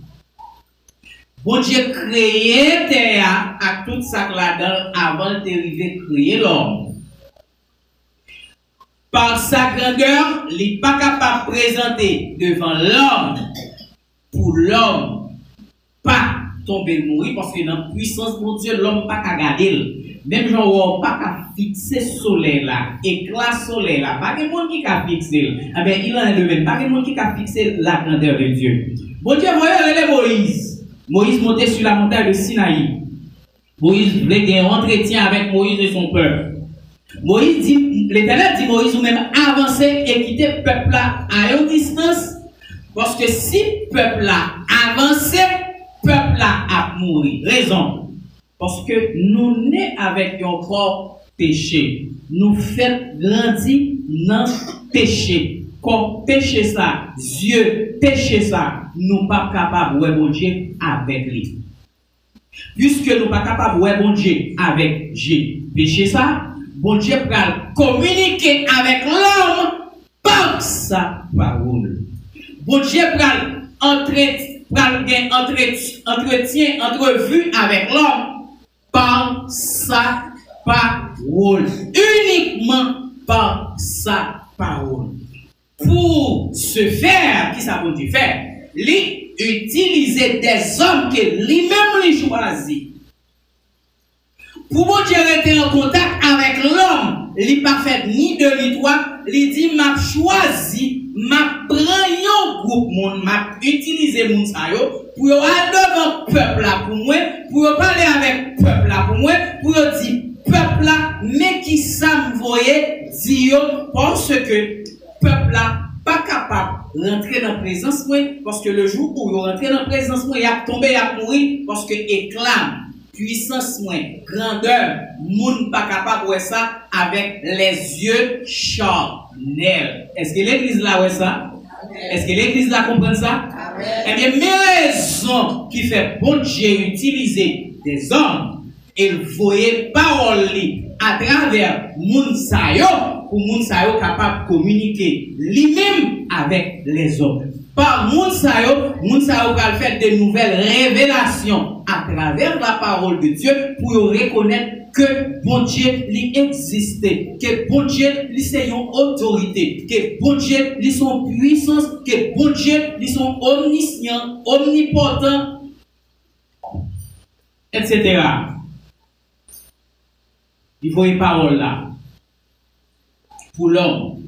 Bon Dieu créé terre à tout ça là-dedans avant d'arriver à créer l'homme. Par sa grandeur, il n'est pas capable de présenter devant l'homme pour l'homme pas tomber mourir parce que dans la puissance de Dieu, l'homme pas qu'à garder. Même genre pas qu'à fixer soleil là, éclat soleil là, pas de monde qui a fixé. Ah ben il en est le même, pas de monde qui a fixé la grandeur de Dieu. Bon Dieu voyez Moïse. Moïse montait sur la montagne de Sinaï. Moïse voulait gagner un entretien avec Moïse et son peuple. Moïse dit, l'Éternel dit Moïse ou même avancer et quitter le peuple là à une distance. Parce que si le peuple là avançait, le peuple là a mouru. Raison. Parce que nous nés avec un corps péché. Nous faisons grandir dans le péché. Comme péché ça, Dieu péché ça, nous pas capables de voir bon Dieu avec lui. Puisque nous pas capables de voir bon Dieu avec Dieu péché ça, bon Dieu va communiquer avec l'homme par sa parole. Bon Dieu va entretien, entrevue avec l'homme par sa parole. Uniquement par sa parole. Pour ce faire, qui ça veut dire faire? Utiliser des hommes que lui-même lui choisit. Pour bon Dieu rester en contact avec l'homme, il pas fait ni deux ni trois, il dit m'a choisi, m'a pris un groupe monde, m'a utilisé mon sayo pour aller devant peuple là pour moi, pour parler avec peuple là pour moi, pour dire peuple là, mais qui ça me voyait dire parce que peuple là pas capable de rentrer dans la présence moi parce que le jour où il rentre dans la présence moi il a tombé il a mouru parce que éclame puissance moi grandeur monde pas capable de voir ça avec les yeux charnels. Est-ce que l'église là ouais ça? Est-ce que l'église là comprend ça? Eh bien mes raisons qui fait bon Dieu utiliser des hommes et voyer parole à travers moun sayo pour moun sayo capable de communiquer lui-même avec les hommes. Par moun sayo va faire de nouvelles révélations à travers la parole de Dieu pour reconnaître que bon Dieu lui existait, que bon Dieu lui c'est une autorité, que bon Dieu lui son puissance, que bon Dieu lui son omniscient, omnipotent, etc. Il faut une parole là pour l'homme.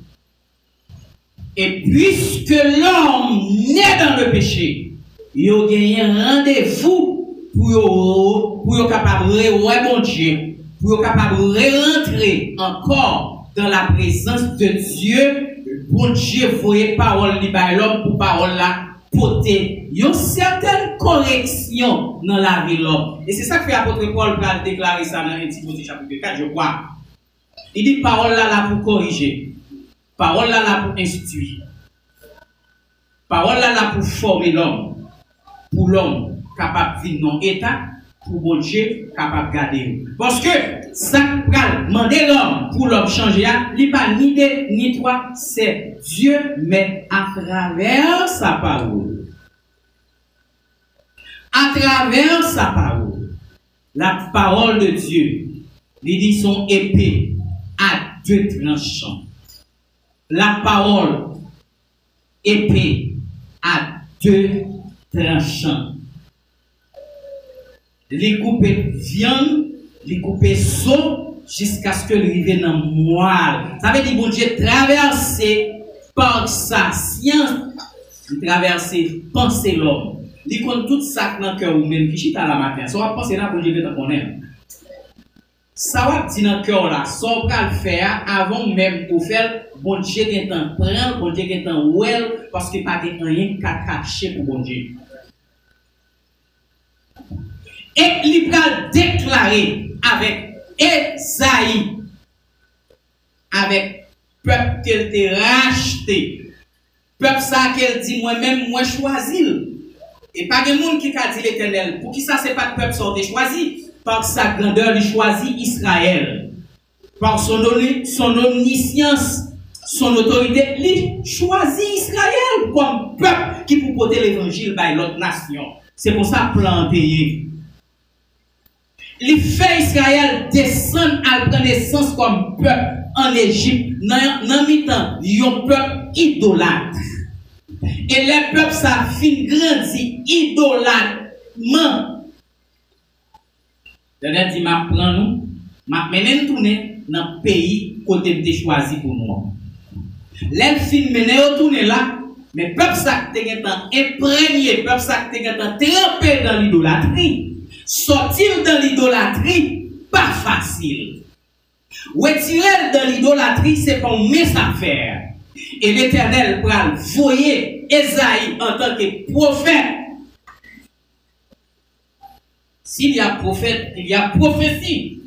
Et puisque l'homme naît dans le péché, il a gagné un rendez-vous pour être capable de voir bon Dieu, pour être capable de rentrer encore dans la présence de Dieu. Bon Dieu voyait parole de l'homme pour parole là porter une certaine correction dans la vie de l'homme. Et c'est ça que fait l'apôtre Paul pour déclarer ça dans 1 Timothée chapitre 4, je crois. Il dit parole là pour corriger. Parole là pour instruire. Parole là pour former l'homme. Pour l'homme capable de vivre dans l'état, pour bon Dieu capable de garder. Parce que ça va demander l'homme pour l'homme changer, il n'y a pas ni deux ni trois, c'est Dieu, mais à travers sa parole. À travers sa parole. La parole de Dieu, il dit son épée à deux tranchants. La parole épée à deux tranchants. Les couper viande, les couper saut jusqu'à ce que le rive dans moelle. Ça veut dire bon Dieu traverser par sa science, il traverser penser l'homme. Il compte tout ça dans le cœur ou même qui chita la matin. Ça va penser là bon Dieu veut connaître. Ça va dire dans le cœur là, ça va le faire avant même pour faire bon Dieu qui est en prendre, bon Dieu qui est en well parce qu'il n'y a pas rien qu'à cacher pour bon Dieu. Et il va déclarer avec Esaïe, avec peuple qu'elle t'a racheté, peuple ça qu'elle dit moi-même, moi choisi. Et pas de monde qui a dit l'Éternel. Pour qui ça, c'est pas le peuple sorti choisi. par sa grandeur, il choisit Israël. Par son omniscience, son autorité, il choisit Israël comme peuple qui peut porter l'évangile par l'autre nation. C'est pour ça planté. Il fait Israël descendre à la naissance comme peuple en Égypte. Dans mi-temps, il y a un peuple idolâtre. Et les peuples, ça fin grandi idolâtrement. Je dis, ma prends nous, ma mène tourner dans le pays côté de choisi pour nous. Les fin mène tourner là, mais peuple ça te imprégné, peuple ça te trempé dans l'idolâtrie. Sortir dans l'idolâtrie, pas facile. Retirer dans l'idolâtrie, c'est pas une mince affaire. Et l'Éternel pral voyer Esaïe en tant que prophète. S'il y a prophète, il y a prophétie.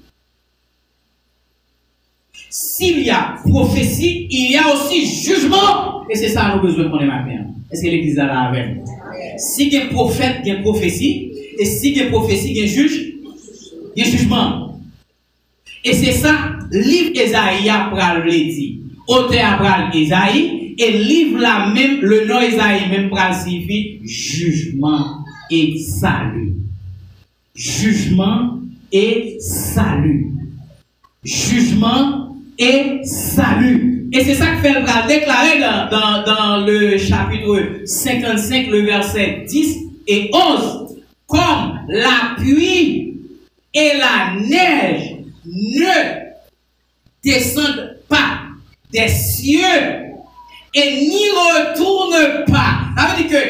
S'il y a prophétie, il y a aussi jugement. Et c'est ça nous besoin qu'on ait maintenant. Est-ce que l'Église a là avec nous? Si il y a prophète, il y a prophétie. Et si il y a prophétie, il y a juge, il y a jugement. Et c'est ça, livre Esaïe a pral dit. Auteur a pral Esaïe, et livre là même, le nom Esaïe même pral signifie jugement et salut. Jugement et salut. Jugement et salut. Et c'est ça que fait le déclarer dans le chapitre 55, le verset 10 et 11. Comme la pluie et la neige ne descendent pas des cieux et n'y retournent pas. Ça veut dire que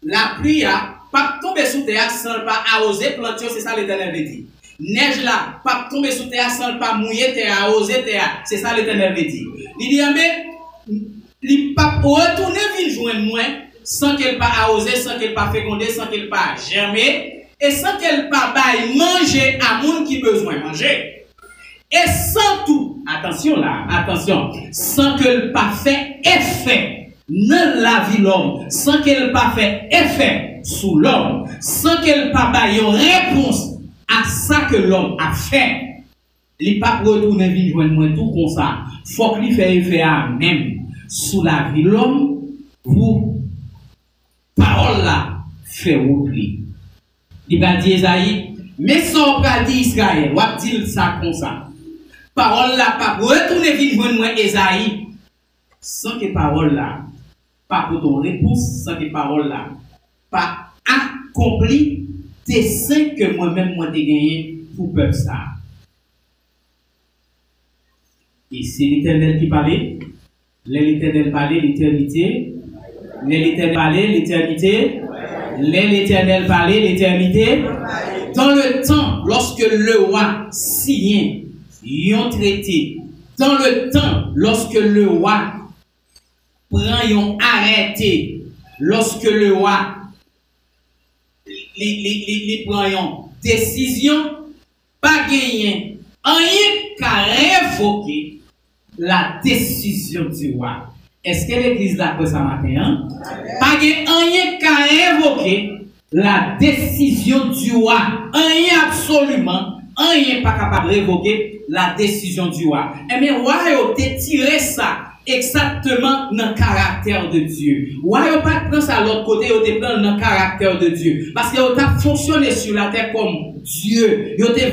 la pluie a pas tomber sous terre sans pas arroser planter, c'est ça l'Éternel veut dire. Neige là, pas tomber sous terre sans pas mouiller terre, arroser terre, c'est ça l'Éternel veut dire. Il dit mais il pas retourner vinn joindre moi sans qu'elle pas arroser, sans qu'elle pas féconder, sans qu'elle pas germer et sans qu'elle pas bailler manger à monde qui besoin manger. Et sans tout, attention là, attention, sans qu'elle pas fait effet dans la vie l'homme, sans qu'elle pas fait effet sous l'homme, sans qu'elle pas baille une réponse à ça que l'homme a fait. Il pas retourner vivre joindre moi tout comme ça. Faut qu'il fait effet à même sous la vie l'homme pour parole là fait oubli. Il va dire Esaïe, mais sans pas dire Israël, ou dit ça comme ça. Parole là pas retourner vivre joindre moi Esaïe sans que parole là pas pour ton réponse, sans que parole là pas accompli dessein que moi-même moi t'ai gagné pour peuple ça. Et c'est l'Éternel qui parlait, l'Éternel parlait l'éternité, l'Éternel parlait l'éternité, l'Éternel parlait l'éternité. Dans le temps, lorsque le roi syrien y ont traité, dans le temps, lorsque le roi prend yon arrêté, lorsque le roi li prend yon décision, pas gagné, rien qu'à révoquer la décision du roi. Est-ce que l'église là pour ça matin? Hein? Pas gagné, rien qu'à révoquer la décision du roi. Rien absolument, rien pas capable de révoquer la décision du roi. Et bien, roi a tiré ça exactement dans le caractère de Dieu. Ou il a pas prendre ça à l'autre côté, il a prendre dans le caractère de Dieu. Parce qu'il a fonctionné sur la terre comme Dieu. Il a voulu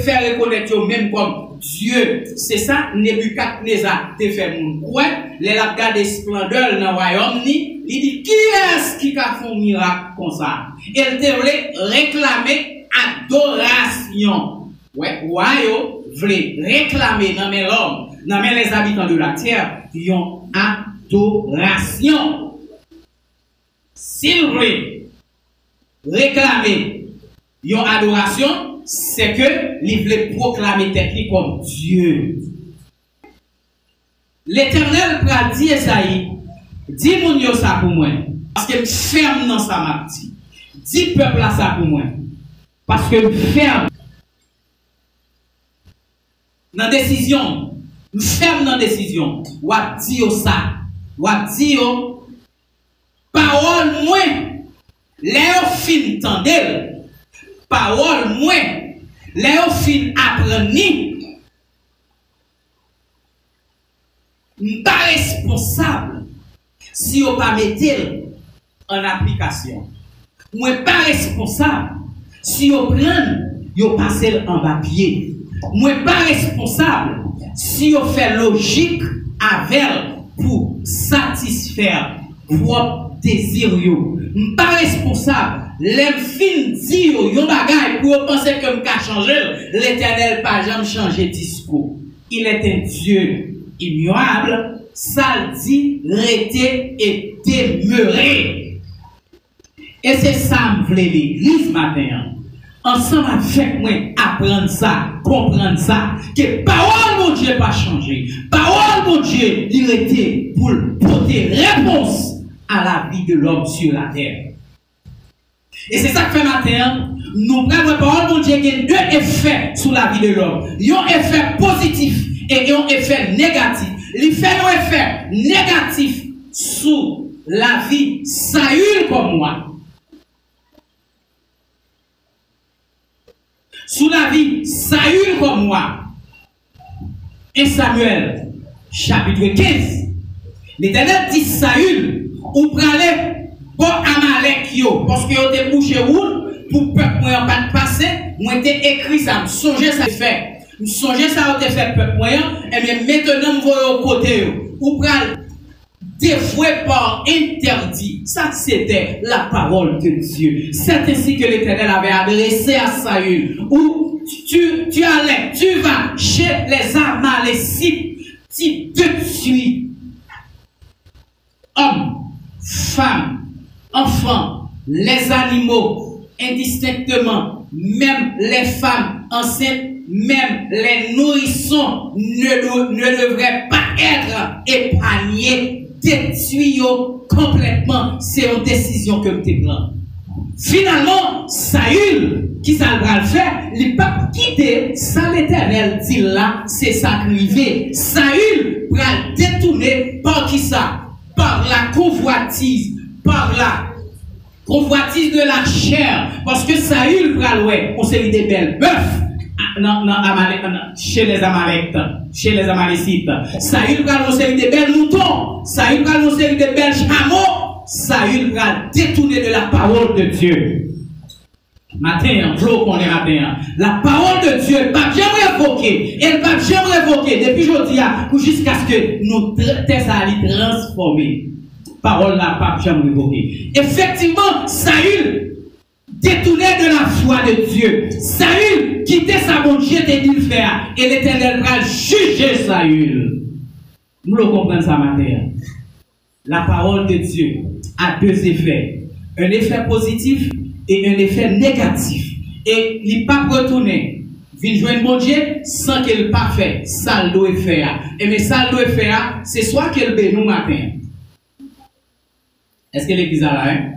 faire reconnaître même comme Dieu. C'est ça, Nebuchadnezzar te fait mon coin. Les a regardé splendeur dans le royaume, il dit, qui est-ce qui a fait un miracle comme ça? Il te voulait réclamer adoration. Ouais, royaume voulait réclamer dans l'homme, dans les habitants de la terre, qui ont adoration. S'il veut réclamer une adoration, c'est que il veut proclamer technique comme Dieu. L'Éternel a dit à Esaïe, dis mon yo ça pour moi, parce que ferme dans sa mati. Dis peuple là ça pour moi, parce que ferme dans décision. Ferme dans décision. Ou à dire ça. Ou à dire parole moins. Les fin tendel. Parole moins. les fin apprendre, pas responsable si vous pas mettez en application. Moi pas responsable si vous prenez, vous passez en papier. Moi pas responsable si vous faites logique avec pour satisfaire vos désirs. Pas responsable. Les fins dire yon bagay pour penser que m'ka changer, l'Éternel pas jamais changer discours. Il est un Dieu immuable, ça dit rester et demeurer. Et c'est ça me voulait l'église matin. Ensemble avec moi, apprendre ça, comprendre ça, que parole mon Dieu pas changé. Parole mon Dieu, il était pour porter réponse à la vie de l'homme sur la terre. Et c'est ça que fait matin, nous prenons la parole mon Dieu qui a deux effets sur la vie de l'homme. Un effet positif et un effet négatif. Il fait un effet négatif sur la vie Saül comme moi. Sous la vie Saül comme moi. Et Samuel, chapitre 15. L'Éternel dit Saül, ou pralez bon Amalek yo, parce que yo te bouché roule, pour peuple moyen pas passer, moi te écrit ça, me songer ça fait. Me songer ça te fait peuple moyen, et bien maintenant me voyez au côté yo. Ou pral dévoué par interdit. Ça, c'était la parole de Dieu. C'est ainsi que l'Éternel avait adressé à Saül. Où tu allais, tu vas chez les Amalécites, tu détruis hommes, femmes, enfants, les animaux, indistinctement, même les femmes enceintes, même les nourrissons ne devraient pas être épargnés. Détruit complètement, c'est une décision que tu prends. Finalement, Saül, qui ça va le faire, il pas quitter ça l'Éternel dit là, c'est sacrifié. Saül va détourner par qui ça? Par la convoitise, par la convoitise de la chair. Parce que Saül va louer, on s'est des belles bœufs. Chez les Amalécites. Saül va lancer des belles moutons. Saül va lancer des belles chameaux. Saül va détourner de la parole de Dieu. Matin, la parole de Dieu, elle ne va jamais révoquer. Elle ne va jamais révoquer. Depuis aujourd'hui, jusqu'à ce que nous soyons transformés. Parole n'a pas jamais révoquer. Effectivement, Saül détourné de la foi de Dieu. Saül quittait sa bon Dieu et dit le faire. Et l'Éternel va juger Saül. Nous le comprenons ça matin. La parole de Dieu a deux effets. Un effet positif et un effet négatif. Et il n'est pas retourné. Vin joindre mon Dieu sans qu'il pas fait. Ça doit faire. Et mais ça doit faire, c'est soit qu'elle bénit matin. Est-ce que l'église a là, hein?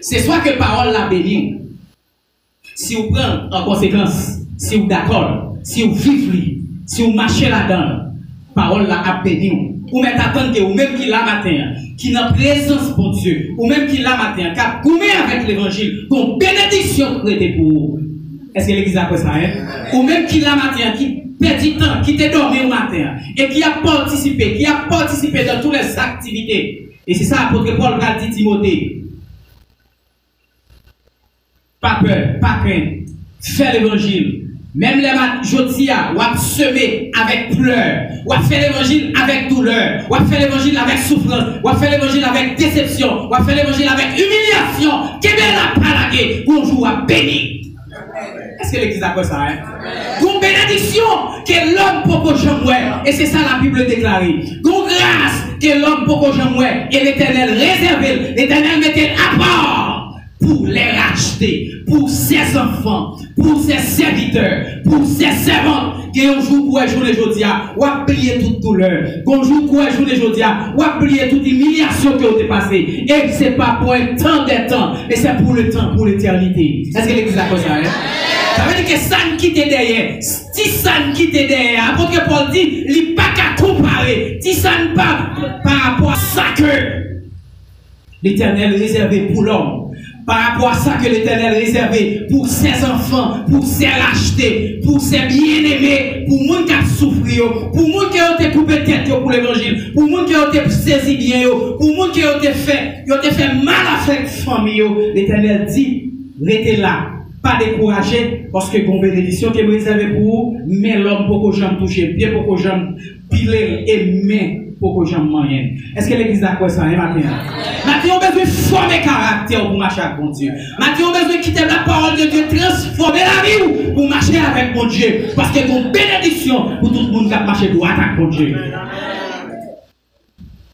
C'est soit que parole la béni. Si vous prenez en conséquence, si vous d'accord, si vous vivez, si vous marchez là-dedans, parole la a béni. Ou même attendre que ou même qui l'a matin, qui n'a présence pour Dieu, ou même qui l'a matin, qui a gommé avec l'évangile, qu'on bénédiction prêtée pour vous. Est-ce que l'église a fait ça, hein? Ou même qui l'a matin, qui perd du temps, qui t'a dormi au matin, et qui a participé dans toutes les activités. Et c'est ça l'apôtre Paul va dire Timothée. Pas peur, pas crainte. Fais l'évangile. Même les jodia, ou à semer avec pleurs, ou à faire l'évangile avec douleur, ou à faire l'évangile avec souffrance, ou à faire l'évangile avec déception, ou à faire l'évangile avec humiliation. Qu'est-ce que la palague pour jour à bénir? Est-ce que l'église a fait ça, hein? Une bénédiction que l'homme peut que j'aimerais. Et c'est ça la Bible déclarée. Une grâce que l'homme peut que j'aimerais. Et l'Éternel réservé, l'Éternel mettait à part pour les racheter, pour ses enfants, pour ses serviteurs, pour ses servantes. Que un jour pour jour les jodia, ou oublier toute douleur. Qu'un jour pour jour les jodia, ou oublier toute humiliation que vous avez passée. Et c'est pas pour un temps des temps, mais c'est pour le temps, pour l'éternité. Est-ce que l'église a fait ça, hein? Ça veut dire que ça ne quitte derrière. Si ça ne quitte derrière, apôtre Paul dit, il n'est pas qu'à comparer. Si ça ne pas par rapport à ça que l'Éternel réservé pour l'homme. par rapport à ça que l'Éternel a réservé pour ses enfants, pour ses rachetés, pour ses bien-aimés, pour les gens qui ont souffert, pour les gens qui ont été coupés tête pour l'évangile, pour les gens qui ont été saisis bien, pour les gens qui ont été fait mal à la famille. L'Éternel dit, restez là, pas découragé, parce que une bénédiction qui est réservée pour vous, mais l'homme pour que j'aime toucher, bien pour que j'aime piler et mais pour que j'aime moyen. Est-ce que l'église a quoi ça, hein, Mathieu? Mathieu, on a besoin de former caractère pour marcher avec mon Dieu. Mathieu, on a besoin de quitter la parole de Dieu, transformer la vie pour marcher avec mon Dieu. Parce que une bénédiction pour tout le monde qui a marché droit avec mon Dieu.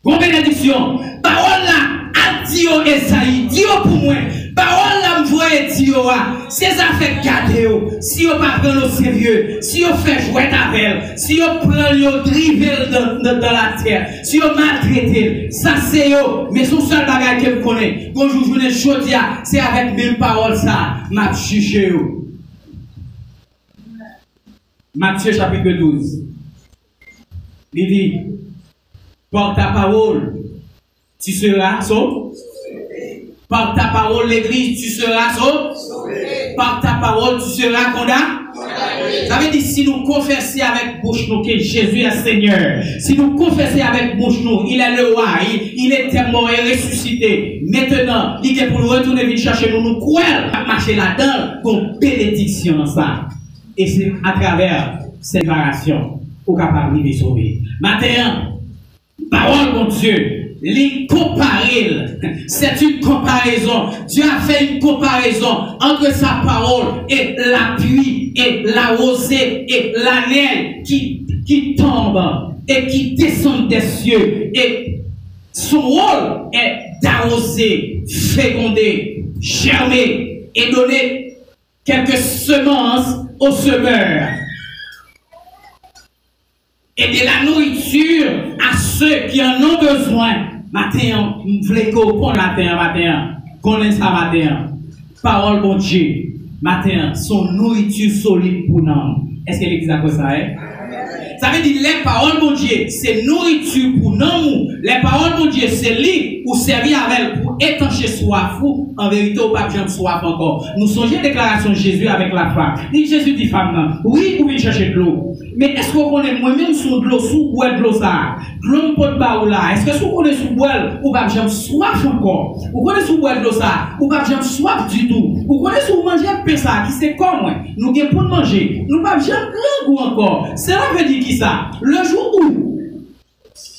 Une bénédiction. Parole là, à Dieu Esaïe, Dieu pour moi. Parole là, me voyez Dieu, ces affaires gardées, si on pas prendre au sérieux, si on fait jouer avec, si on prend le driver dans la terre, si on maltraite, ça c'est yo, mais son seul bagage que vous connaissez, quand je joue aujourd'hui, c'est avec mes paroles ça, m'a jugé yo. Matthieu chapitre 12. Il dit, par ta parole, tu seras sauvé. Par ta parole, l'église, tu seras sauvé. Par ta parole, tu seras condamné. Ça veut dire, si nous confessons avec bouche nous que Jésus est Seigneur, si nous confessons avec bouche nous, il est le roi, il est mort et ressuscité. Maintenant, il est pour nous retourner venir chercher nous croire, marcher là-dedans, comme bénédiction dans ça. Et c'est à travers cette séparation qu'on est capable de sauver. Maintenant, parole, mon Dieu. Les comparer, c'est une comparaison. Dieu a fait une comparaison entre sa parole et la pluie et la rosée et la neige qui tombe et qui descend des cieux. Et son rôle est d'arroser, féconder, germer et donner quelques semences aux semeurs. Et de la nourriture à ceux qui en ont besoin. Matin, vous voulez qu'on matin, connaissez ça matin. Parole bon Dieu, matin, son nourriture solide pour nous. Est-ce que l'église a quoi ça est? Ça veut dire les paroles bon Dieu, c'est nourriture pour nous. Les paroles bon Dieu, c'est lit ou servir avec pour étancher soif ou en vérité au pas besoin de soif encore. Nous songeons la déclaration de Jésus avec la femme. Et Jésus dit femme, oui, vous venez chercher de l'eau. Mais est-ce qu'on connaît moi-même sous de l'eau, sous boire de l'eau ça? De l'eau pot de baou là. Est-ce que vous connaissez sous boire ou pas besoin de soif encore? Vous connaissez sous boire de l'eau ça? Ou pas besoin de soif du tout? Vous connaissez sous manger un peu ça qui c'est comme moi? Nous avons pour manger. Nous pas besoin de goût encore. Cela veut dire qui ça? Le jour où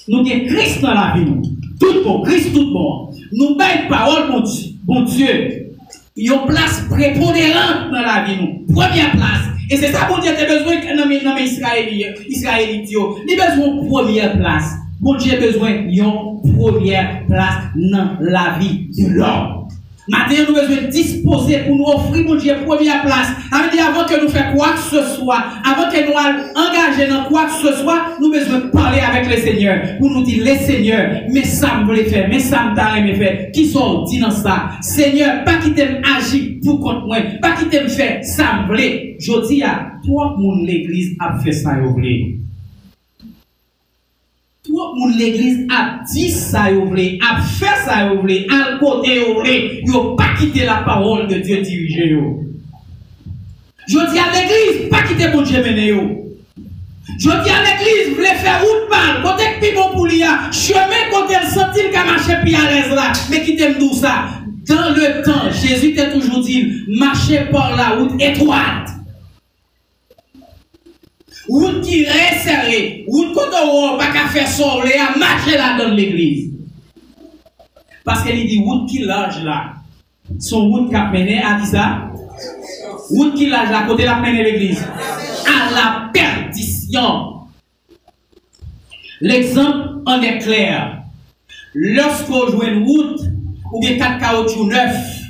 nous avons Christ dans la vie, tout bon, Christ tout bon, nous avons parole, bon Dieu, il y a une place prépondérante dans la vie, nous. Première place. Et c'est ça, bon Dieu, tu as besoin dans les Israélites, il a besoin de première place. Bon Dieu a besoin d'une première place dans la vie de l'homme. Maintenant, nous avons besoin de disposer pour nous offrir, mon Dieu, première place. Ça veut dire, avant que nous fassions quoi que ce soit, avant que nous engagions dans quoi que ce soit, nous avons besoin de parler avec le Seigneur. Pour nous dire, les Seigneurs, mais ça me voulait faire, mais ça me t'a aimé faire. Qui sont dit dans ça? Seigneur, pas qui t'aime agir pour contre moi, pas qui t'aime faire, ça me voulait. Je dis à toi, mon l'église a fait ça, vous voulez. Tout le monde l'église a dit ça, a fait ça, a le côté, il n'a pas quitté la parole de Dieu dirigée. Je dis à l'église, pas quitter mon Dieu mené. Je dis à l'église, voulez faire route mal, côté que bon pour lui, chemin côté le sentir qu'à marcher puis à l'aise là, mais quittez tout ça. Dans le temps, Jésus t'a toujours dit, marchez par la route étroite. Route qui est serrée, route qu'on n'a pas qu'à faire sortir à marcher là dans l'église. Parce qu'elle dit route qui large là. Son route qui a mené à qui ça? Route qui large là, côté la mené l'église. À la perdition. L'exemple en est clair. Lorsqu'on joue une route, ou bien 4 caoutchoucs neufs,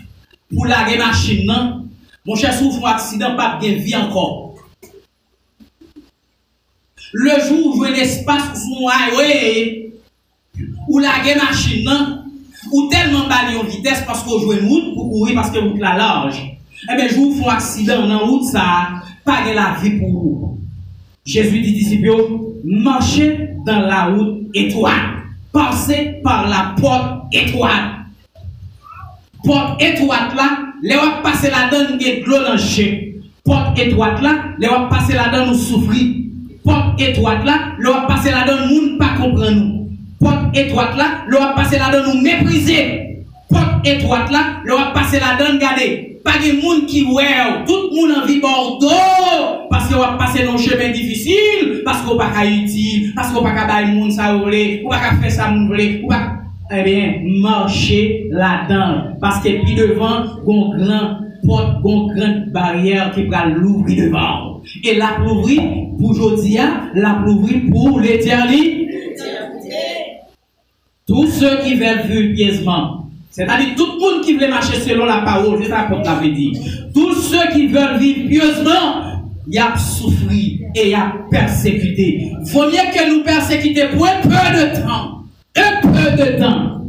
pour la machine, non? Mon cher souffre un accident, pas de vie encore. Le jour où vous avez un espace pour highway, ou la machine, ou tellement balayé en vitesse parce qu'on joue une route pour courir parce que la route la large. Eh bien, je vous fais un accident dans la route, ça, pas de la vie pour vous. Jésus dit disciples, marchez dans la route étroite, passez par la porte étroite. Porte étroite là, les va passer là-dedans, il y a de l'eau dans le chien. Porte étroite là, les va passer là-dedans, nous souffrir. Porte étroite là, les va passer là-dedans, nous ne pas comprendre nous. Porte étroite là, les va passer là-dedans, nous mépriser. Porte étroite là, les va passer là-dedans, regardez. Pas de monde qui ouais, tout le monde en vie Bordeaux, parce qu'on va passer dans un chemin difficile, parce qu'on va pas utile, parce qu'on va pas faire monde ça ou pas faire ça ou pas. Eh bien, marcher là-dedans, parce que puis devant, gon grand porte, gon grande barrière qui va l'ouvrir devant. Et la l'ouvrir pour aujourd'hui, la l'ouvrir pour l'éternité. Tous ceux qui veulent vivre pieusement. C'est-à-dire tout le monde qui veut marcher selon la parole, c'est ça qu'on avait dit. Tous ceux qui veulent vivre pieusement, il y a souffrir et il y a persécuté. Il faut mieux que nous persécuter pour un peu de temps. Un peu de temps.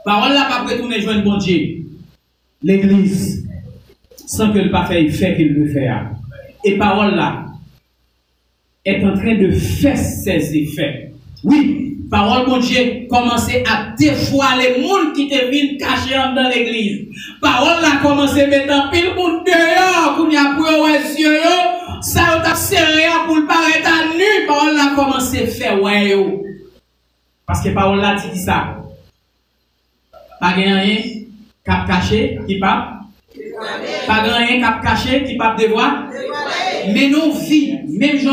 Parole là, pas retourner joindre bon Dieu. L'église, sans que le pas fait fait qu'il veut faire. Et parole là est en train de faire ses effets. Oui. Parole bon Dieu commencer à dévoiler les gens qui te viennent cacher dans l'église. Parole là commencer à mettre un pile monde dehors, qu'on y a pour ouais yeux, ça t'a serré pour le paraître à nu. Parole là commencer à faire ouais yo. Parce que parole là dit ça. Pas rien cap caché qui pas. Pas rien cap caché qui pas devoir. Mais nos vies, même gens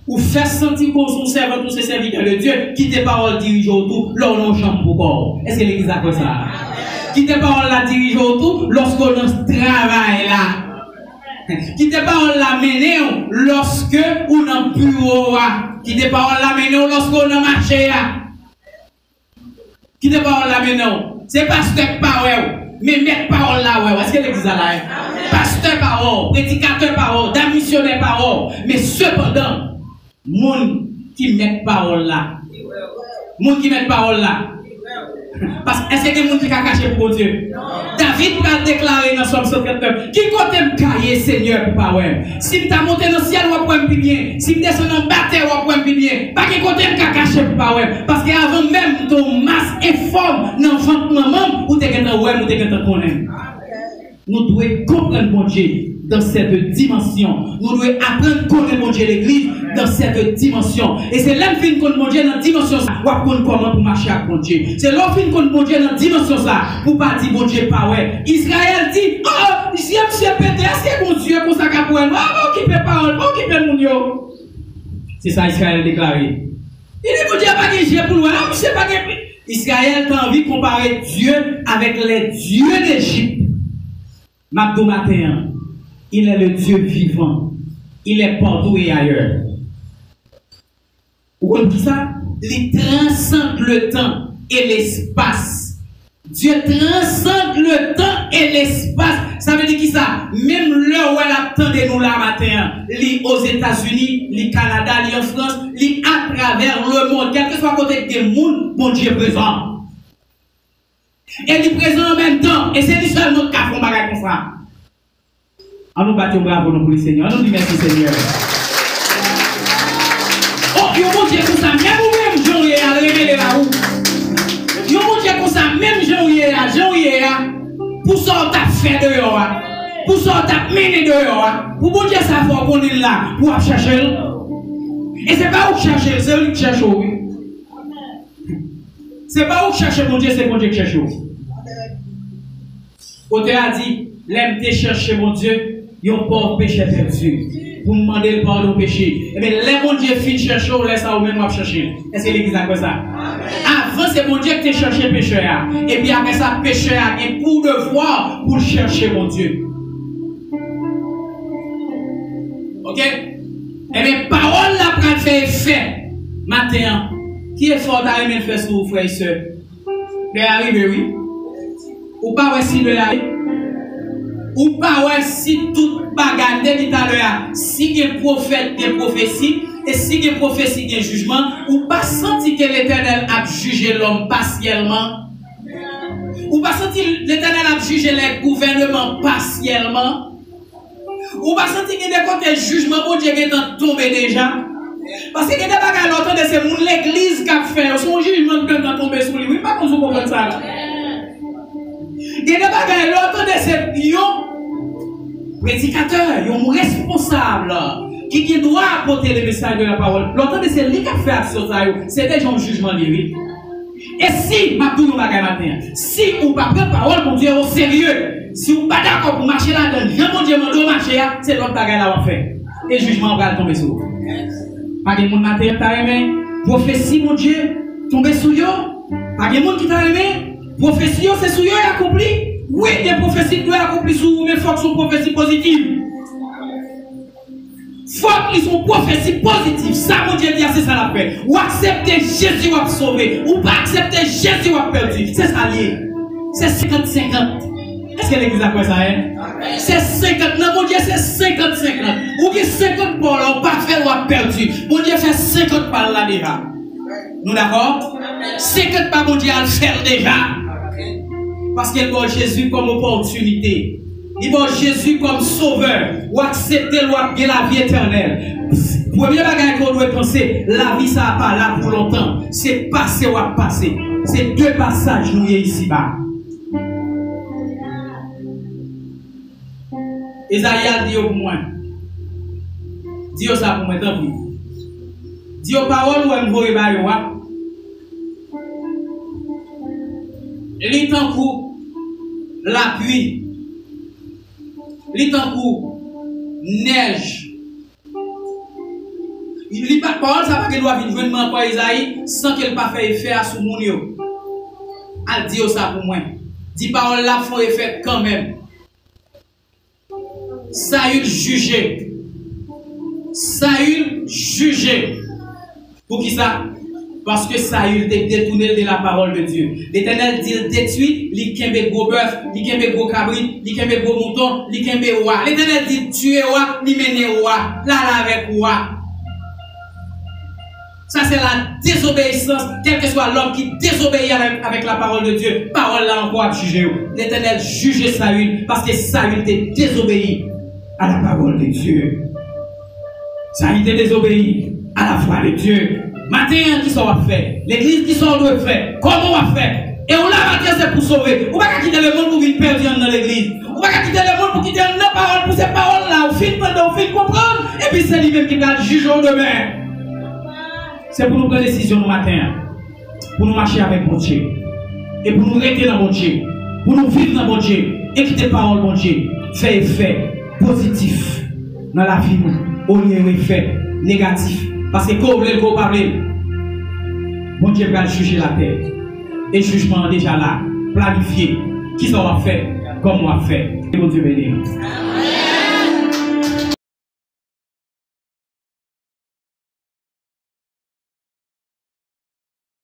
ou faire sentir qu'on sont servants, tous ces serviteurs de Dieu, qui tes paroles dirigent autour, leur non chambre pour corps. Est-ce que l'église a fait ça? Qui tes paroles la dirigent autour, lorsqu'on travaille là. Qui tes paroles la mènent lorsque on a bureau là. Qui tes paroles la mènent lorsqu'on a marché là. Qui tes paroles la mènent. C'est pasteur parole, mais mettre parole là, ouais. Est-ce que l'église a là? Pasteur parole, prédicateur parole, d'un missionnaire parole, mais cependant, moun qui met parole là. Moun qui met parole là. Parce que est-ce que les gens qui ont caché pour Dieu? David va déclarer dans Somme 139 qui compte me cailler Seigneur pour parole. Si tu as monté dans le ciel, on va plus bien. Si tu descends dans la terre, on va plus bien. Pas qui compte me cacher pour parole. Parce qu'avant même ton masse et forme dans le ventre maman, ou tu es quelqu'un ou tu es quelqu'un connaît. Nous devons comprendre mon Dieu dans cette dimension. Nous devons apprendre à connaître mon Dieu l'église dans cette dimension. Et c'est là que nous connaissons mon Dieu dans cette dimension. Ou apprendre comment pour marcher avec mon Dieu. C'est là que nous connaissons mon Dieu dans cette dimension. Pour ne pas dire mon Dieu pas ouais. Israël dit, oh, si monsieur Pété, est-ce que mon Dieu pour ça pour elle? Oh, qui fait parole, oh, qui fait mon Dieu. C'est ça Israël a déclaré. Il dit, mon Dieu n'a pas de pour nous. Je sais pas que Israël a envie de comparer Dieu avec les dieux d'Égypte. Mabdou matin, il est le Dieu vivant. Il est partout et ailleurs. Vous comprenez ça? Il transcende le temps et l'espace. Dieu transcende le temps et l'espace. Ça veut dire qui ça? Même l'heure où elle attendait nous là matin, li aux États-Unis, li Canada, li en France, li à travers le monde, quel que soit côté des mondes, mon Dieu est présent. Et il est présent en même temps. Et c'est lui seulement qui a fait un bagage comme ça. On nous battons bravo pour le Seigneur. On nous dit merci Seigneur. Oh, il y a un Dieu comme ça, même ou même Jean-Yé a révélé la roue. Il y a un Dieu comme ça, même Jean-Yé a, pour ça on t'a fait dehors, pour ça on t'a mené dehors, pour bon Dieu ça faut qu'on est là, pour chercher. Et c'est pas où chercher, c'est lui qui cherche. C'est pas où chercher mon Dieu, c'est mon Dieu qui cherche. Auteur a dit, l'aime te chercher mon Dieu, yon pauvre péché perdu. Pour demander le pardon au péché. Et bien, les mon Dieu fin chercher, on laisse ça au même à chercher. Est-ce que l'église a fait ça? Avant, c'est mon Dieu qui te cherché pécheur. Et puis après ça, pécheur et pour devoir pour chercher mon Dieu. Ok? Et bien, parole là pour faire effet. Matin, qui est fort à aimer faire sur vous, frères et sœurs? Vous arrivez, oui? Ou pas, si le arrive? Ou pas, si tout bagage dit à l'heure, si il y a prophète, il y a prophétie, et si il y a prophétie, il y a jugement, ou pas sentir que l'Éternel a jugé l'homme partiellement? Ou pas sentir l'Éternel a jugé les gouvernements partiellement? Ou pas sentir qu'il y a des côtés jugement, bon Dieu, qui est tombé déjà? Parce que il y a des bagages l'autre de c'est l'église qui a fait, son jugement qui est tombé sur lui. Oui, pas qu'on se comprenne ça là. Il y a des bagages, l'autre de ces prédicateurs, ils sont responsables, qui doivent apporter le message de la parole. L'autre de ces qui fait action, c'est déjà un jugement lyrique. Et si, ma tout matin, si vous ne prenez pas la parole, mon Dieu, au sérieux, si vous n'êtes pas d'accord pour marcher là-dedans, mon Dieu, mon marcher, c'est l'autre bagaille là, on fait. Et le jugement va tomber sur vous. Pas de monde matin qui t'a aimé, prophétie, mon Dieu, tomber sur eux. Pas de monde qui t'a aimé, prophétie, c'est sur eux accompli. Oui, des prophéties doivent accomplir sur vous, mais il faut que ce soit prophétie positive. Il faut qu'ils soient prophéties positives. Ça, mon Dieu, c'est ça la paix. Ou accepter Jésus ou sauver. Ou pas accepter Jésus ou perdu. C'est ça lié. C'est 50-50. Est-ce que l'église a quoi ça, hein? C'est 50. Non, mon Dieu, c'est 50-50. Ou qui 50 par là, ou pas fait ou perdu. Mon Dieu fait 50 par là déjà. Nous d'accord? 50 par mon Dieu à le faire déjà. Parce qu'il voit Jésus comme opportunité. Il voit Jésus comme sauveur. Ou accepter la vie éternelle. Premier bagage qu'on doit penser, la vie ça n'a pas là pour longtemps. C'est passé ou à passer. C'est deux passages nous ici-bas. Isaïe dit au moins. Dis ça pour moi, tant pis. Dis aux paroles où elle me voit. Il est en cours la pluie. Il est en cours neige. Il n'y a pas de parole, ça va qu'il doit venir venir pour Isaïe sans qu'elle pas fait effet à sous mon yo. Elle dit ça pour moi. Dis paroles là font effet quand même. Saül jugé. Saül jugé. Pour qui ça? Parce que Saül était détourné de la parole de Dieu. L'Éternel dit détruit, il kembe gros bœuf, il kembe gros cabrit, il kembe gros mouton, il kembe roi. L'Éternel dit tuer roi, il mène roi, là avec roi. Ça c'est la désobéissance, quel que soit l'homme qui désobéit avec la parole de Dieu. Parole là encore à juger. L'Éternel jugeait Saül parce que Saül était désobéi à la parole de Dieu. Saül était désobéi à la foi de Dieu. Matin, qui sont à faire? L'église qui sont doit faire? Comment on va faire? Et on l'a matin, c'est pour sauver. On va pas quitter le monde pour venir perdre dans l'église. On va pas quitter le monde pour quitter nos paroles, pour ces paroles-là. On finit pendant, on finit comprendre. Et puis c'est lui-même qui va juger demain. C'est pour nous prendre décision le matin. Pour nous marcher avec mon Dieu. Et pour nous rester dans mon Dieu. Pour nous vivre dans mon Dieu. Écouter parole mon Dieu. Faire effet positif dans la vie. Au lieu d'effet négatif. Parce que quand vous voulez parler, mon Dieu va juger la terre. Et le jugement est déjà là, planifié. Qui ça va faire, comme on va faire. Et mon Dieu bénisse.